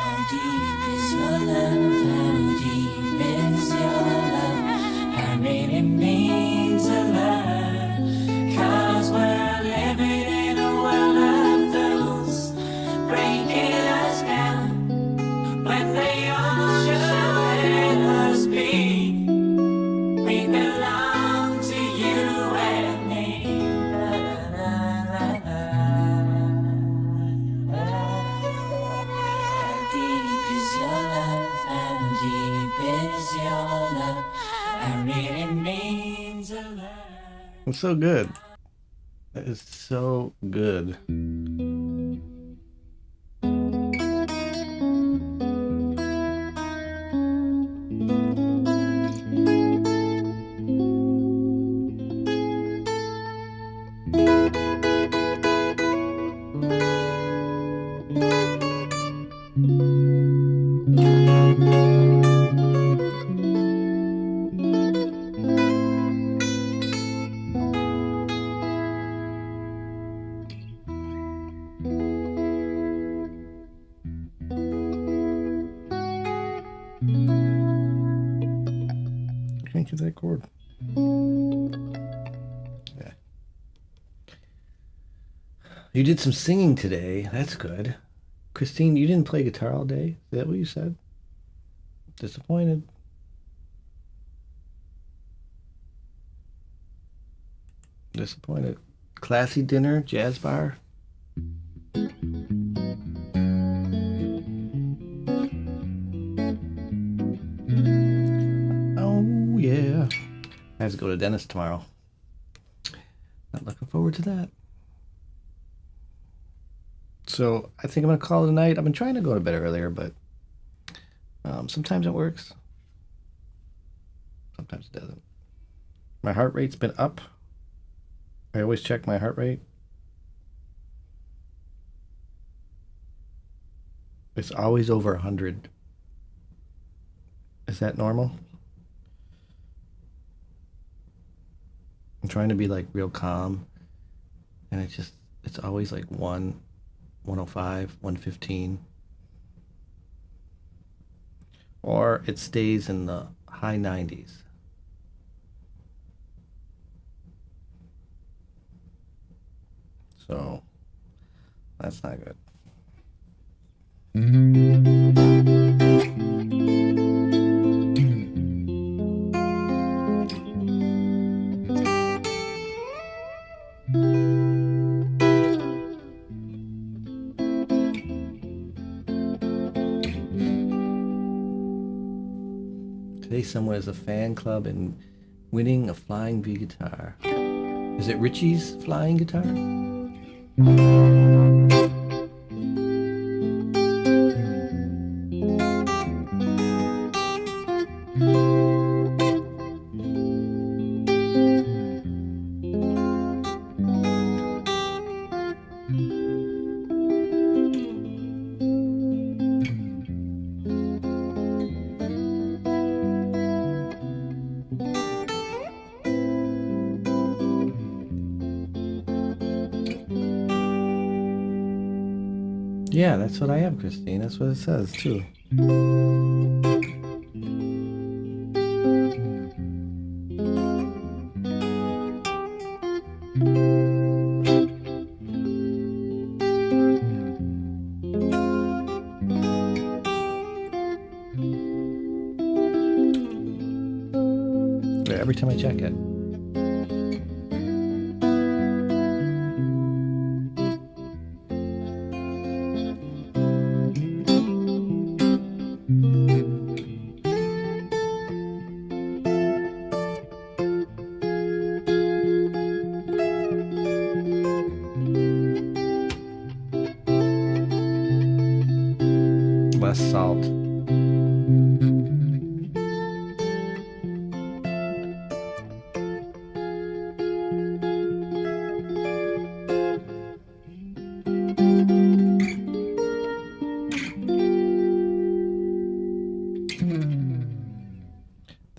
Speaker 8: How deep is your love? How deep is your love? I really need to learn. 'Cause we're living in a world of fools, breaking us down when they all should let us be. We belong to you and me. How deep is your love? How deep is your love? I really need to learn.
Speaker 1: It's so good. It is so good. I can't get that chord. Yeah. You did some singing today. That's good. Christine, you didn't play guitar all day? Is that what you said? Disappointed. Disappointed. Classy dinner, jazz bar. Oh, yeah. I have to go to the dentist tomorrow. Not looking forward to that. So I think I'm going to call it a night. I've been trying to go to bed earlier, but sometimes it works. Sometimes it doesn't. My heart rate's been up. I always check my heart rate. It's always over 100. Is that normal? I'm trying to be like real calm, and it's always like 105, 115. Or it stays in the high 90s. So that's not good. Today someone is a fan club and winning a flying V guitar. Is it Richie's flying guitar? Yeah, that's what I have, Christine. That's what it says, too. Every time I check it. Less salt.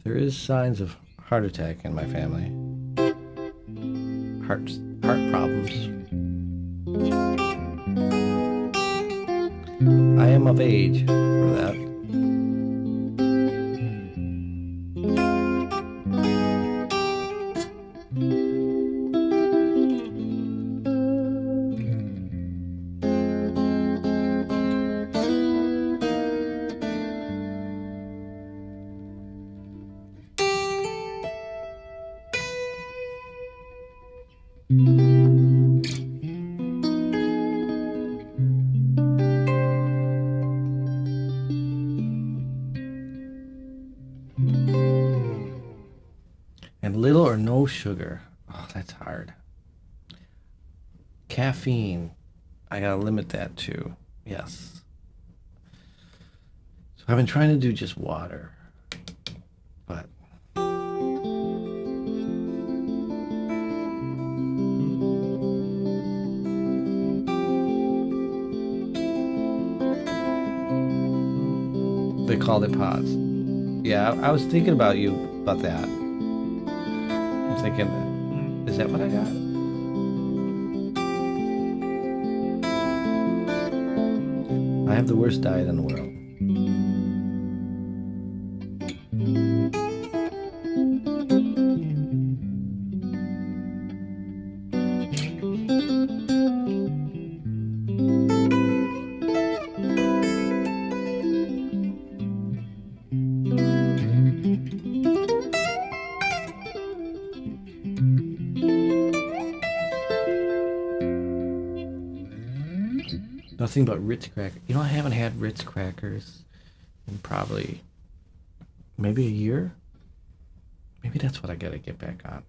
Speaker 1: There is signs of heart attack in my family. Heart problems. I am of age for that. And little or no sugar. Oh, that's hard. Caffeine. I gotta limit that too. Yes. So I've been trying to do just water. But they called it pause. Yeah, I was thinking about you about that. I'm thinking, is that what I got? I have the worst diet in the world. Nothing but Ritz crackers. You know, I haven't had Ritz crackers in probably maybe a year. Maybe that's what I gotta get back on.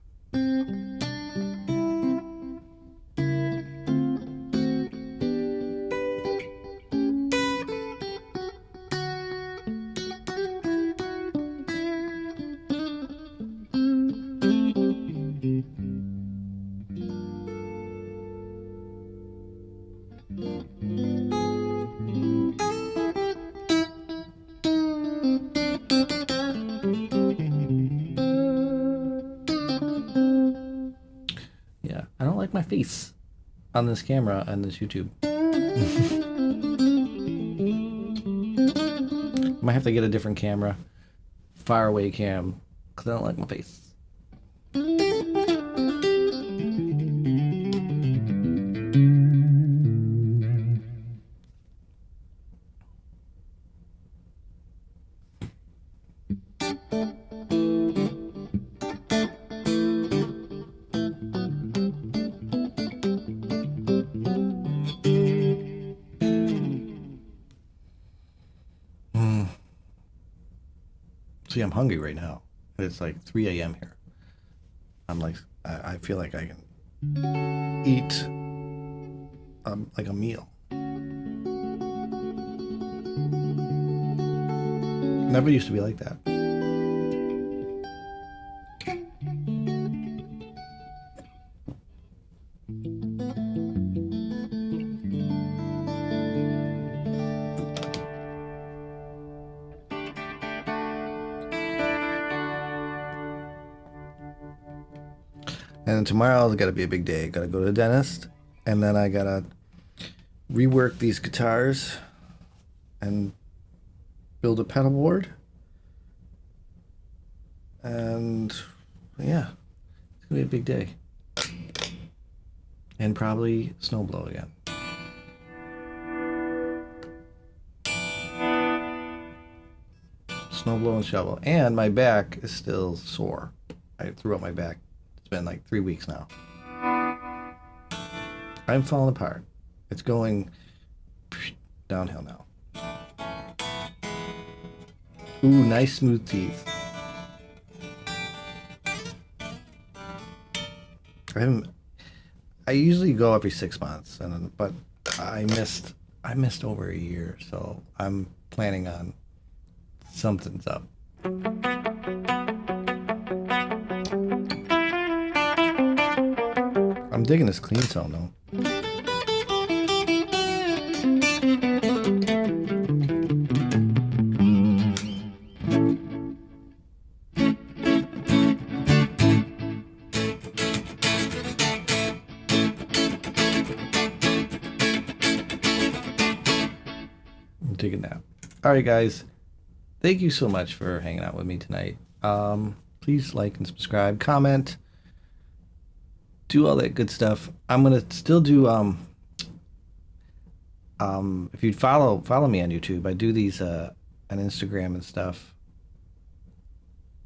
Speaker 1: Yeah, I don't like my face on this camera on this YouTube. Might have to get a different camera, far away cam, because I don't like my face. See, I'm hungry right now. It's like 3 a.m. here. I'm like, I feel like I can eat like a meal. Never used to be like that. And tomorrow's gotta be a big day. Gotta go to the dentist, and then I gotta rework these guitars and build a pedal board. And yeah, it's gonna be a big day. And probably snowblow again. Snowblow and shovel. And my back is still sore. I threw out my back. It's been like 3 weeks now. I'm falling apart. It's going downhill now. Ooh, nice smooth teeth. I usually go every 6 months, but I missed over a year, so I'm planning on something's up. I'm digging this clean tone though. I'm digging that. All right, guys. Thank you so much for hanging out with me tonight. Please like and subscribe, comment, do all that good stuff. I'm gonna still do if you'd follow me on YouTube, I do these on Instagram and stuff.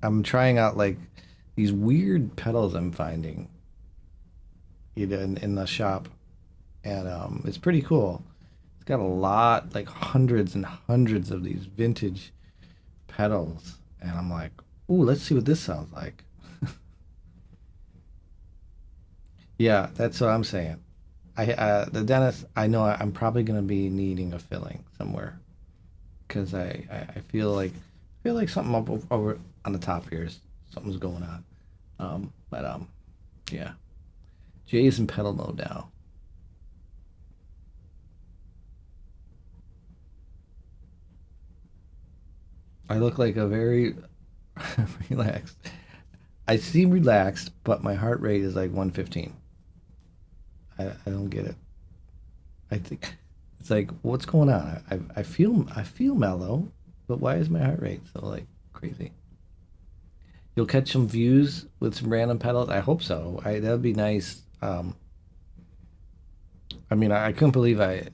Speaker 1: I'm trying out like these weird pedals I'm finding in the shop, and it's pretty cool. It's got a lot, like hundreds and hundreds of these vintage pedals, and I'm like, ooh, let's see what this sounds like. Yeah, that's what I'm saying. The dentist, I know I'm probably gonna be needing a filling somewhere, because I feel like something up over on the top here is something's going on. Yeah, Jay's in pedal mode now. I look like a very relaxed. I seem relaxed, but my heart rate is like 115. I don't get it. I think it's like, what's going on? I feel mellow, but why is my heart rate so like crazy? You'll catch some views with some random pedals. I hope so. That'd be nice. I mean, I couldn't believe I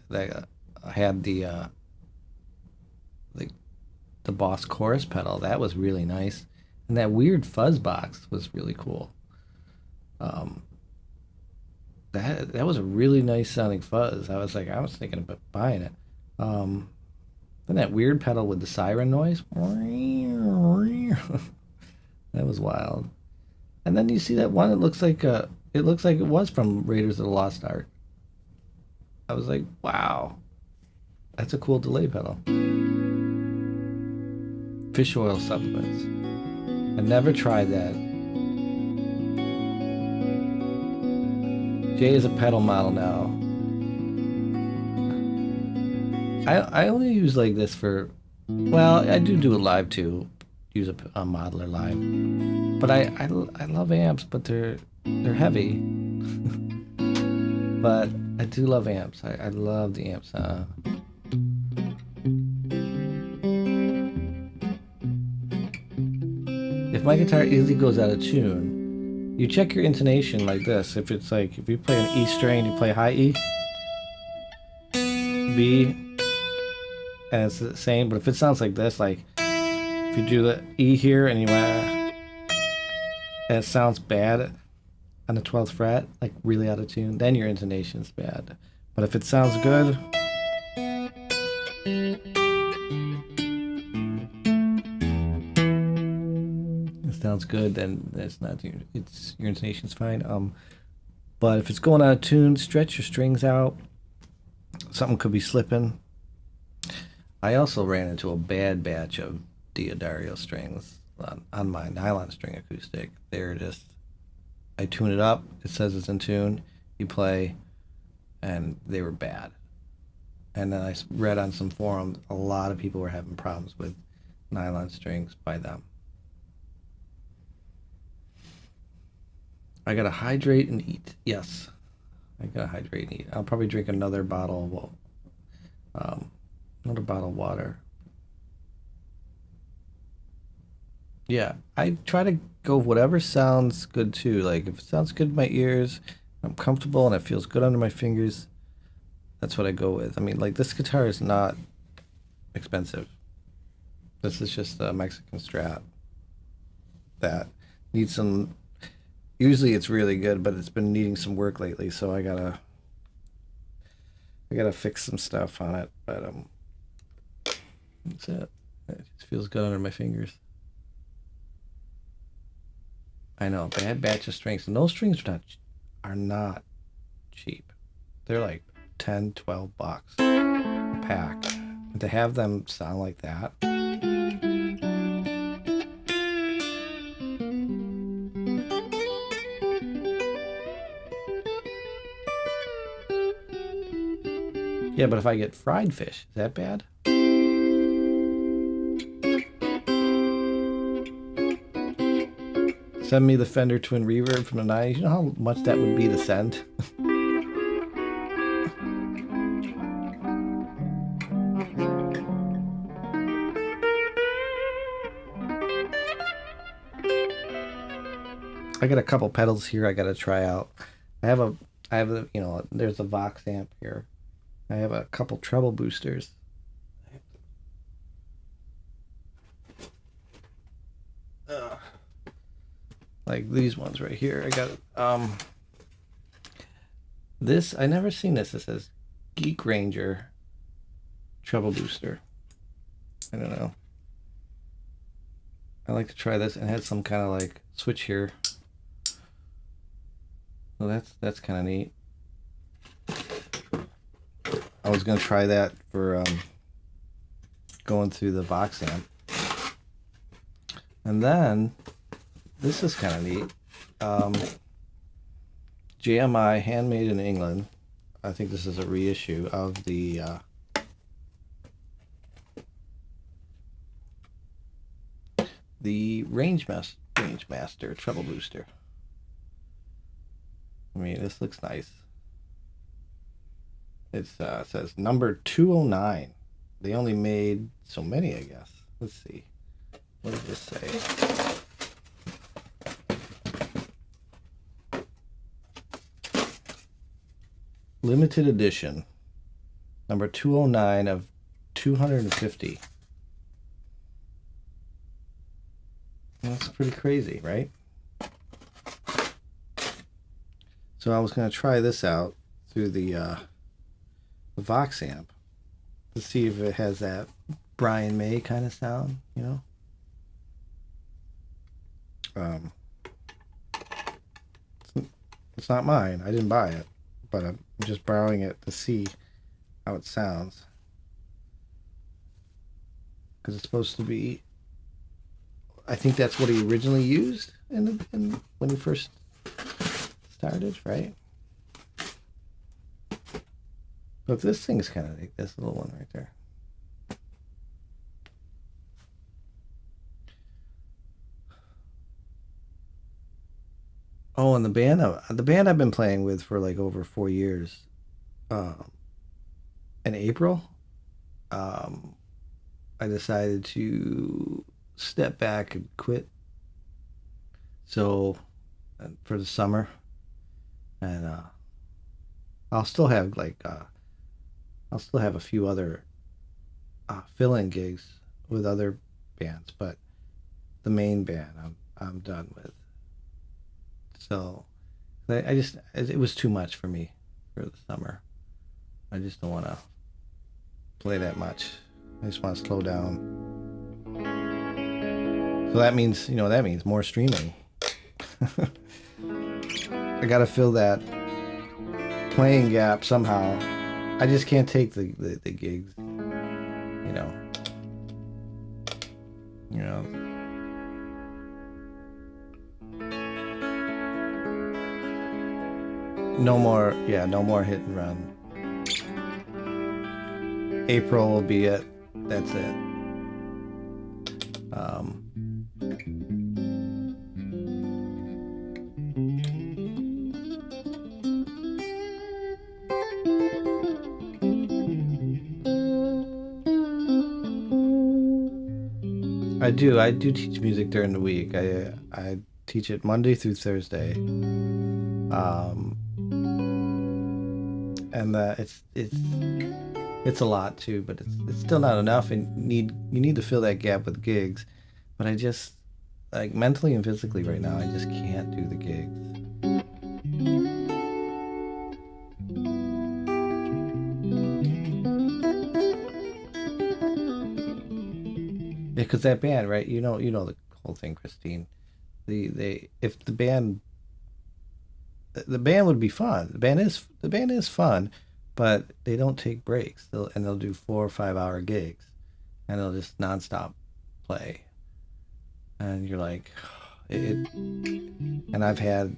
Speaker 1: had the Boss chorus pedal. That was really nice, and that weird fuzz box was really cool. That was a really nice sounding fuzz. I was thinking about buying it. Then that weird pedal with the siren noise. That was wild. And then you see that one. It looks like it was from Raiders of the Lost Ark. I was like, wow, that's a cool delay pedal. Fish oil supplements. I never tried that. Jay is a pedal model now. I only use like this for, well, I do it live too. Use a modeler live, but I love amps, but they're heavy. But I do love amps. I love the amps. If my guitar easily goes out of tune, you check your intonation like this. If it's like, if you play an E string, you play high E, B, and it's the same. But if it sounds like this, like if you do the E here and you and it sounds bad on the 12th fret, like really out of tune, then your intonation's bad. But if it sounds good, sounds good, then that's not your intonation's fine. But if it's going out of tune, stretch your strings out. Something could be slipping. I also ran into a bad batch of Diodario strings on my nylon string acoustic. They're just, I tune it up, it says it's in tune, you play, and they were bad. And then I read on some forums, a lot of people were having problems with nylon strings by them. I gotta hydrate and eat. Yes, I gotta hydrate and eat. I'll probably drink another bottle of water. Yeah, I try to go whatever sounds good too. Like if it sounds good in my ears, I'm comfortable and it feels good under my fingers, that's what I go with. I mean, like, this guitar is not expensive. This is just a Mexican Strat that needs some. Usually it's really good, but it's been needing some work lately, so I gotta fix some stuff on it. But that's it. It just feels good under my fingers. I know, bad batch of strings, and those strings are not cheap. They're like 10, 12 bucks a pack. And to have them sound like that. Yeah, but if I get fried fish, is that bad? Send me the Fender Twin Reverb from the 90s. You know how much that would be to send? I got a couple pedals here I gotta try out. I have a, you know, there's a Vox amp here. I have a couple treble boosters. Like these ones right here. I got this, I never seen this. It says Geek Ranger treble booster. I don't know. I like to try this, and it has some kind of like switch here. So that's kind of neat. I was gonna try that for going through the Vox amp. And then this is kind of neat. JMI, handmade in England. I think this is a reissue of the Rangemaster treble booster. I mean, this looks nice. It says number 209. They only made so many, I guess. Let's see. What does this say? Limited edition. Number 209 of 250. That's pretty crazy, right? So I was going to try this out through the Vox amp to see if it has that Brian May kind of sound, you know. It's not mine. I didn't buy it, but I'm just borrowing it to see how it sounds, because it's supposed to be. I think that's what he originally used when he first started, right? But this thing is kind of like this little one right there. Oh, and the band I've been playing with for like over 4 years. In April, I decided to step back and quit. So for the summer, and I'll still have a few other fill-in gigs with other bands, but the main band I'm done with. So it was too much for me for the summer. I just don't want to play that much. I just want to slow down. So that means more streaming. I gotta fill that playing gap somehow. I just can't take the gigs. You know. No more hit and run. April will be it. That's it. I do teach music during the week. I teach it Monday through Thursday. and it's a lot too, but it's still not enough, and you need to fill that gap with gigs. But I just, like, mentally and physically right now, I just can't do the gigs. Yeah, because that band, right? You know the whole thing, Christine. If the band would be fun. The band is fun, but they don't take breaks. They'll do 4 or 5 hour gigs, and they'll just nonstop play. And you're like, and I've had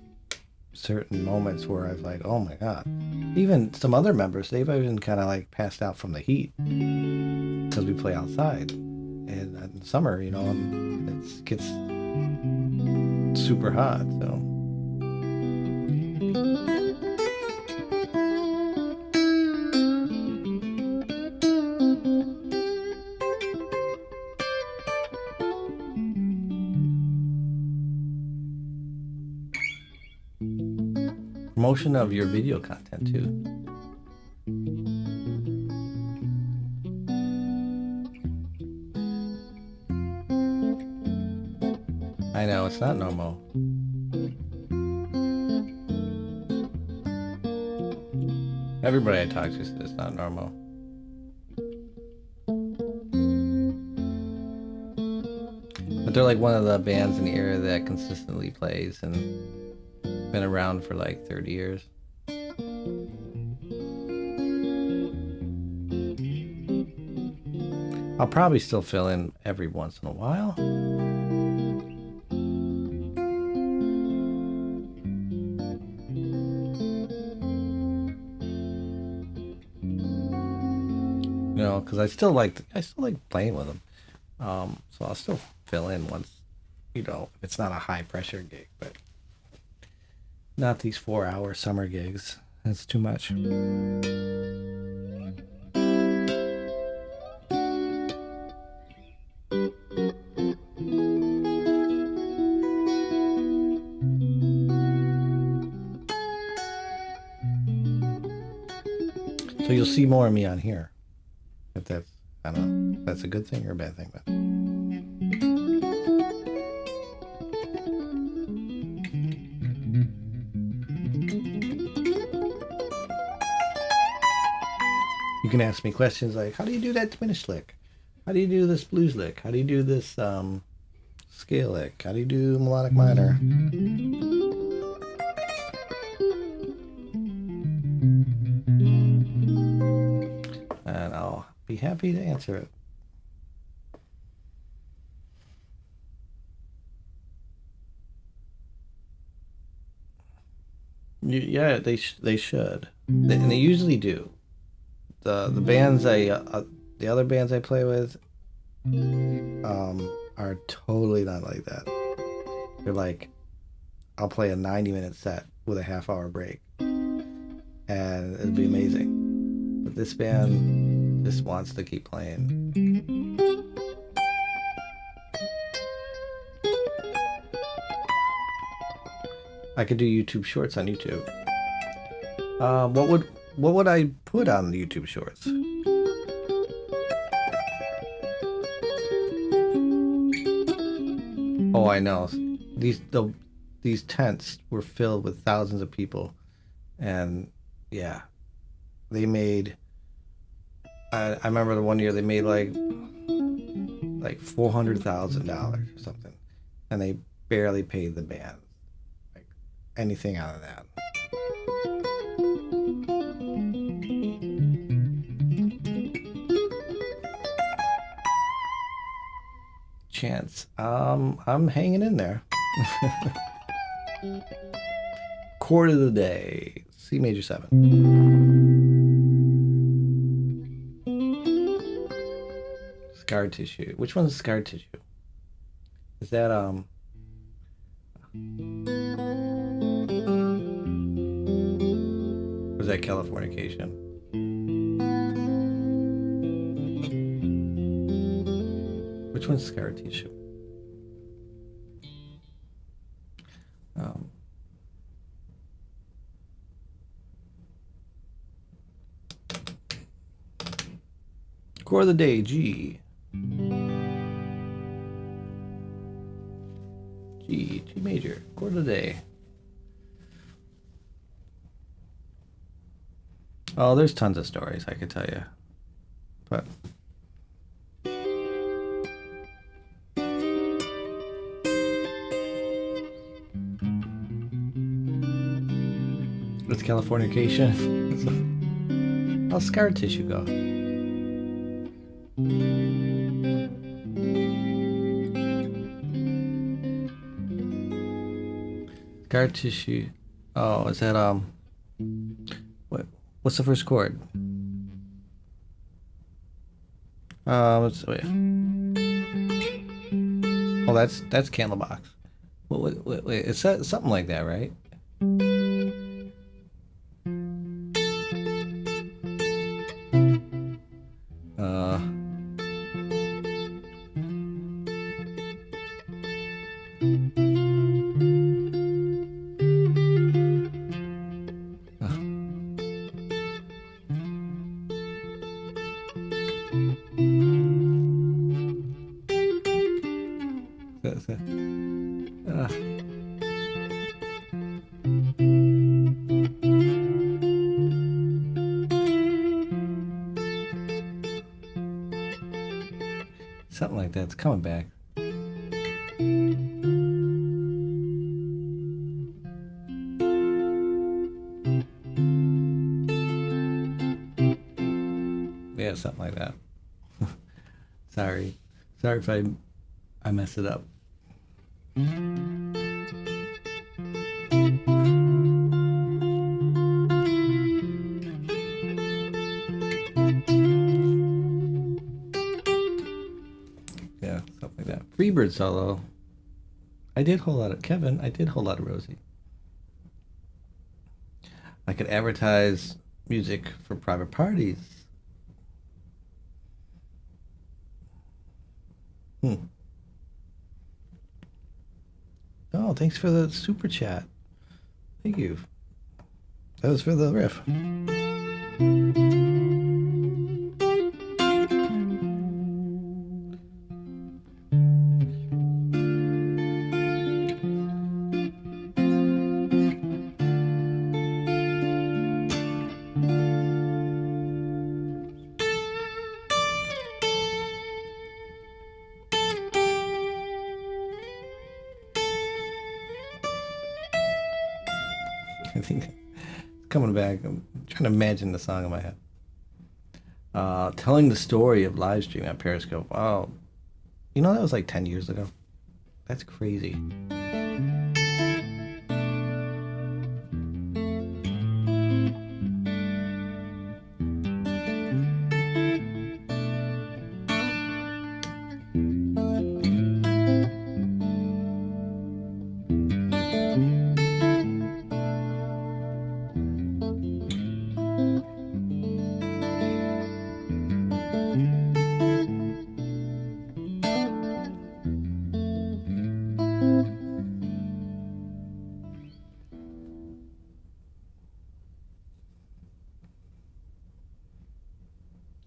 Speaker 1: certain moments where I've like, oh my god. Even some other members, they've even kind of like passed out from the heat because we play outside, and in summer, and it gets super hot. So. Promotion of your video content too. I know, it's not normal. Everybody I talk to says it's not normal. But they're like one of the bands in the area that consistently plays and been around for like 30 years. I'll probably still fill in every once in a while. Because I still like playing with them. So I'll still fill in once, if it's not a high pressure gig, but not these 4 hour summer gigs. That's too much. So you'll see more of me on here. If that's, I don't know, if that's a good thing or a bad thing, but. You can ask me questions like, how do you do that diminished lick? How do you do this blues lick? How do you do this scale lick? How do you do melodic minor? And I'll be happy to answer it. Yeah, they should, and they usually do. The bands the other bands I play with, are totally not like that. They're like, I'll play a 90-minute set with a half-hour break, and it'd be amazing. But this band just wants to keep playing. I could do YouTube shorts on YouTube. What would I put on the YouTube shorts? Oh, I know. These tents were filled with thousands of people, and yeah, they made. I remember the one year they made like $400,000 or something, and they barely paid the band like anything out of that. Chance. I'm hanging in there. Chord of the day, C major 7. Scar tissue. Which one's scar tissue? Is that or is that Californication? Which one's scar tissue? Chord of the day, G. G major, chord of the day. Oh, there's tons of stories I could tell you. But with Californication, how's scar tissue go? Scar tissue. Oh, is that what's the first chord? Wait. Oh, that's Candlebox. Wait, it's something like that, right? Something like that. It's coming back. Yeah, something like that. Sorry if I mess it up. Yeah, something like that. Freebird solo. I did a whole lot of Kevin. I did a whole lot of Rosie. I could advertise music for private parties. Oh, thanks for the super chat. Thank you. That was for the riff. I think it's coming back. I'm trying to imagine the song in my head. Telling the story of live streaming on Periscope. Oh, you know that was like 10 years ago. That's crazy.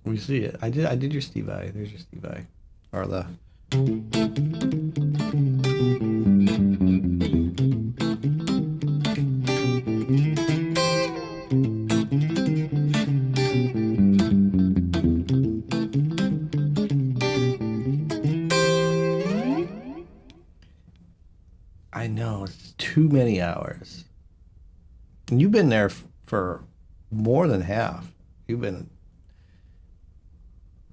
Speaker 1: We see it. I did your Steve I. There's your Steve I. Or the I know, it's too many hours. And you've been there for more than half. You've been,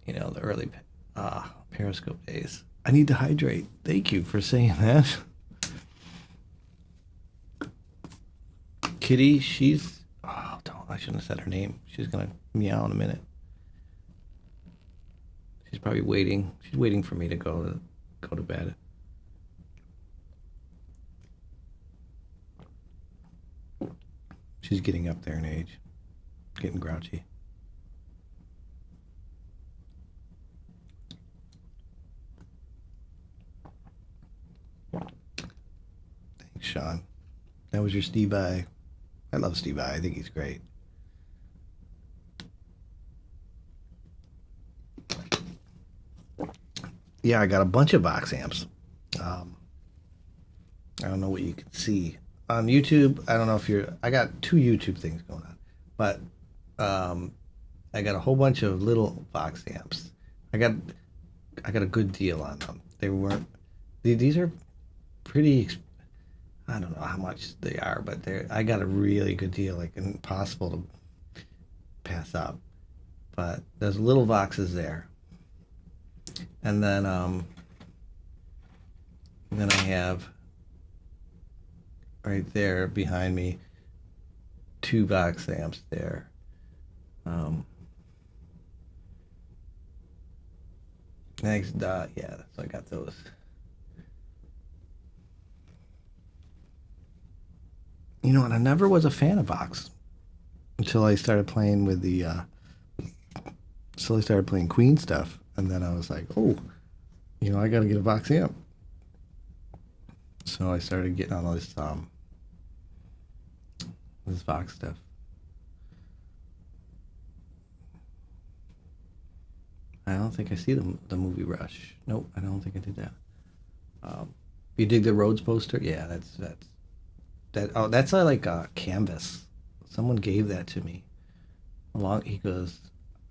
Speaker 1: the early Periscope days. I need to hydrate. Thank you for saying that. Kitty, I shouldn't have said her name. She's gonna meow in a minute. She's probably waiting. She's waiting for me to go to bed. She's getting up there in age. Getting grouchy. Thanks, Sean. That was your Steve I. I love Steve I. I think he's great. yeah, I got a bunch of Vox amps. I don't know what you can see on YouTube. I don't know if I got 2 YouTube things going on, but I got a whole bunch of little Vox amps. I got a good deal on them. These are pretty. I don't know how much they are, but I got a really good deal, like impossible to pass up. But there's little Voxes there, and then I have right there behind me 2 Vox amps there. Next, yeah, so I got those. You know, and I never was a fan of Vox until I started playing with until I started playing Queen stuff, and then I was like, oh, you know, I got to get a Vox amp. So I started getting all this Vox stuff. I don't think I see the movie Rush. Nope, I don't think I did that. You dig the Rhodes poster? Yeah, that's like a canvas. Someone gave that to me. He goes,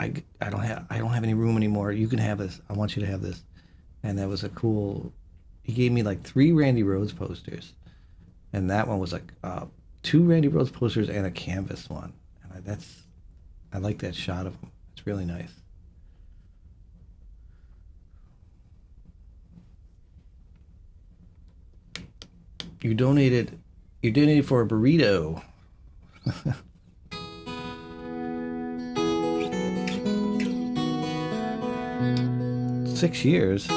Speaker 1: I don't have any room anymore. You can have this. I want you to have this. And that was a cool. He gave me like 3 Randy Rhodes posters, and that one was like 2 Randy Rhodes posters and a canvas one. And I like that shot of him. It's really nice. You donated for a burrito. 6 years.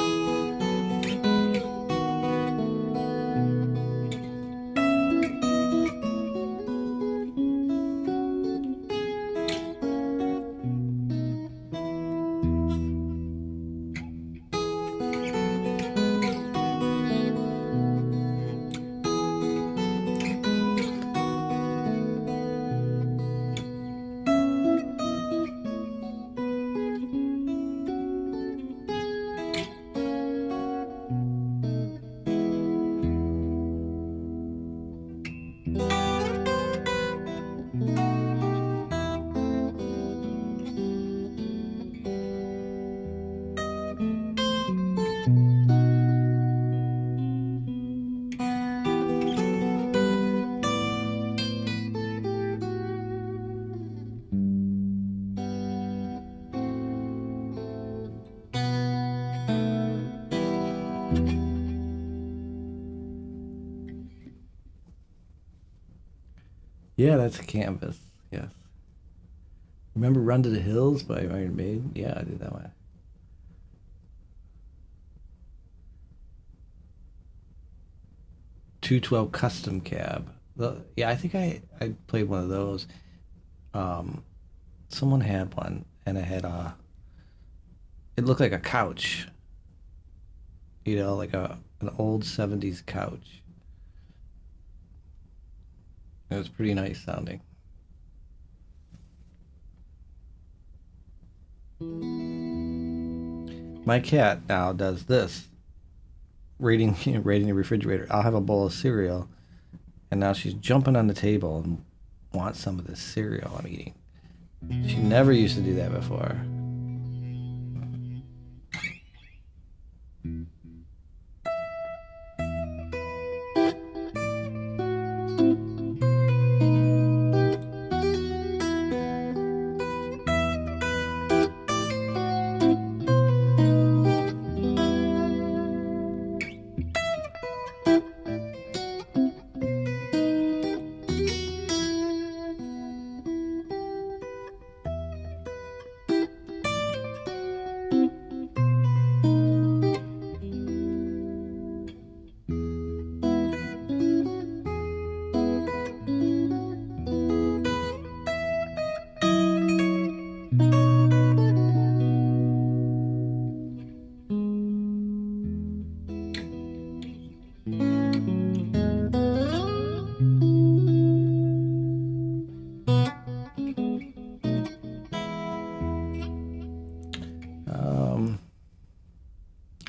Speaker 1: Yeah, that's a canvas. Yes. Remember Run to the Hills by Iron Maiden? Yeah, I did that one. .212 custom cab. Yeah, I think I played one of those. Someone had one, and it had it looked like a couch. You know, like an old 70s couch. It was pretty nice sounding. My cat now does this, raiding the refrigerator. I'll have a bowl of cereal, and now she's jumping on the table and wants some of this cereal I'm eating. She never used to do that before.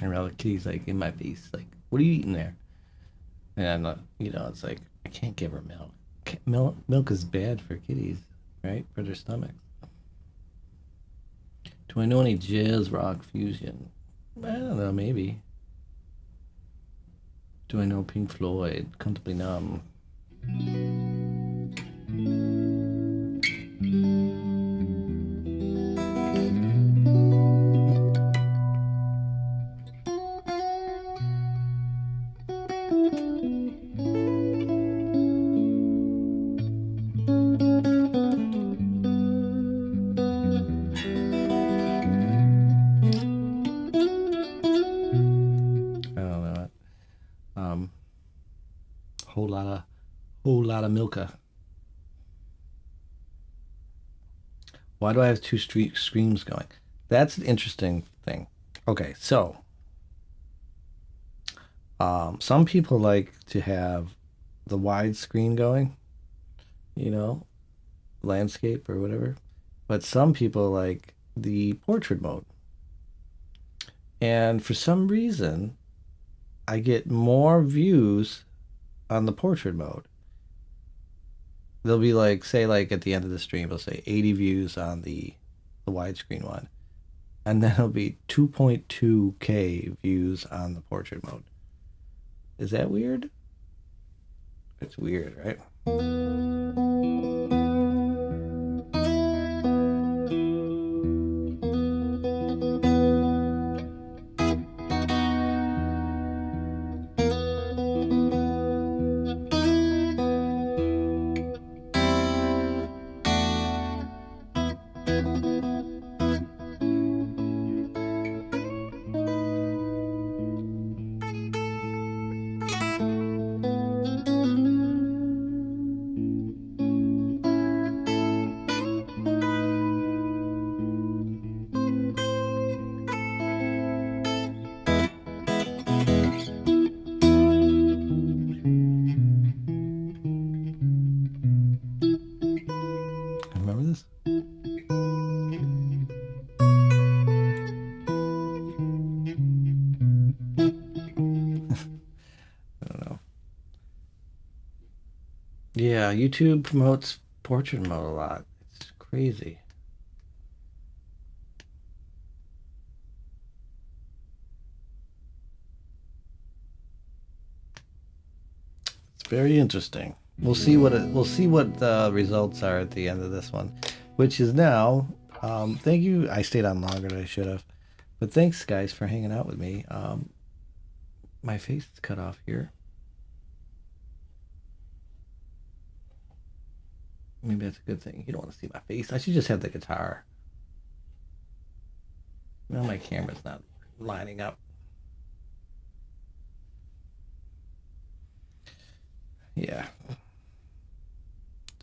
Speaker 1: walking around with kitties like in my face, like, what are you eating there? And you know, it's like I can't give her milk. Milk is bad for kitties, right? For their stomachs. Do I know any jazz rock fusion? I don't know, maybe. Do I know Pink Floyd? Comfortably Numb. Whole lot of Milka. Why do I have two screams going? That's an interesting thing. Okay, so some people like to have the wide screen going, you know, landscape or whatever, but some people like the portrait mode. And for some reason, I get more views on the portrait mode. They'll be like, say, like at the end of the stream, they'll say 80 views on the widescreen one, and then it'll be 2.2K views on the portrait mode. Is that weird? It's weird, right? Remember this? I don't know. Yeah, YouTube promotes portrait mode a lot. It's crazy. It's very interesting. We'll see what the results are at the end of this one, which is now. Thank you. I stayed on longer than I should have, but thanks guys for hanging out with me. My face is cut off here. Maybe that's a good thing. You don't want to see my face. I should just have the guitar. Now my camera's not lining up. Yeah.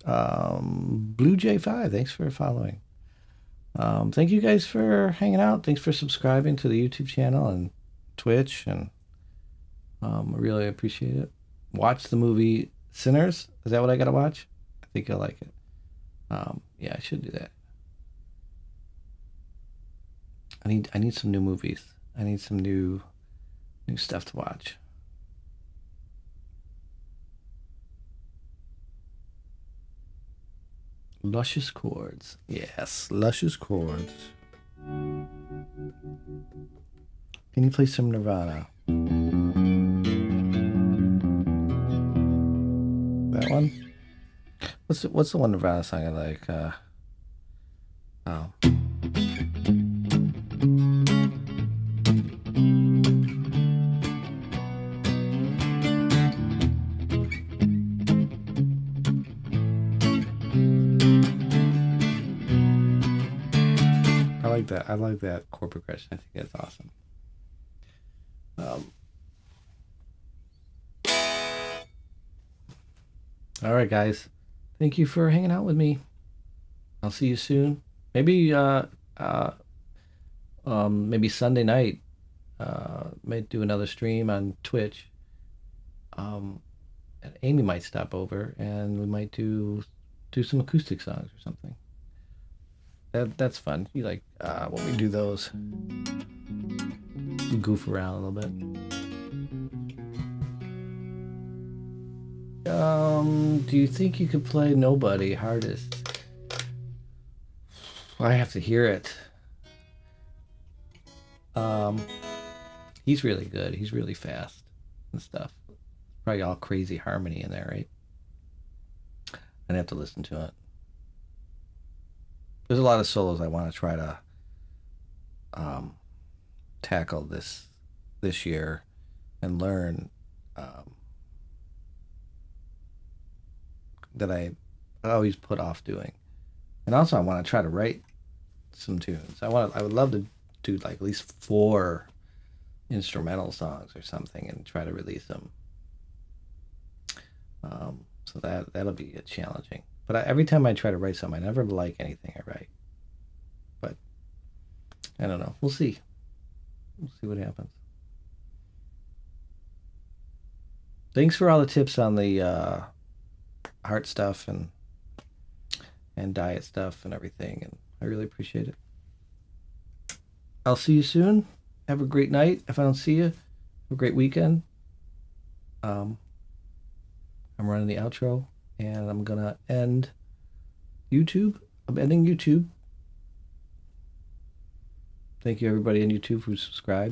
Speaker 1: Blue J5, thanks for following. Thank you guys for hanging out. Thanks for subscribing to the YouTube channel and Twitch, and I really appreciate it. Watch the movie Sinners. Is that what I gotta watch? I think you'll like it. Yeah, I should do that. I need some new movies. I need some new stuff to watch. Luscious chords. Yes, luscious chords. Can you play some Nirvana? That one? What's the one Nirvana song I like? Oh. I like that chord progression. I think that's awesome. All right, guys. Thank you for hanging out with me. I'll see you soon. Maybe maybe Sunday night. Might do another stream on Twitch. And Amy might stop over, and we might do some acoustic songs or something. That's fun. You like when we do those. goof around a little bit. Do you think you could play Nobody hardest? Well, I have to hear it. He's really good. He's really fast and stuff. Probably all crazy harmony in there, right? I'd have to listen to it. There's a lot of solos I want to try to tackle this year and learn that I always put off doing. And also I want to try to write some tunes. I would love to do like at least 4 instrumental songs or something and try to release them. So that'll be challenging. But every time I try to write something, I never like anything I write. But I don't know. We'll see. We'll see what happens. Thanks for all the tips on the heart stuff and diet stuff and everything, and I really appreciate it. I'll see you soon. Have a great night. If I don't see you, have a great weekend. I'm running the outro, and I'm gonna end YouTube. I'm ending YouTube. Thank you everybody on YouTube who subscribed.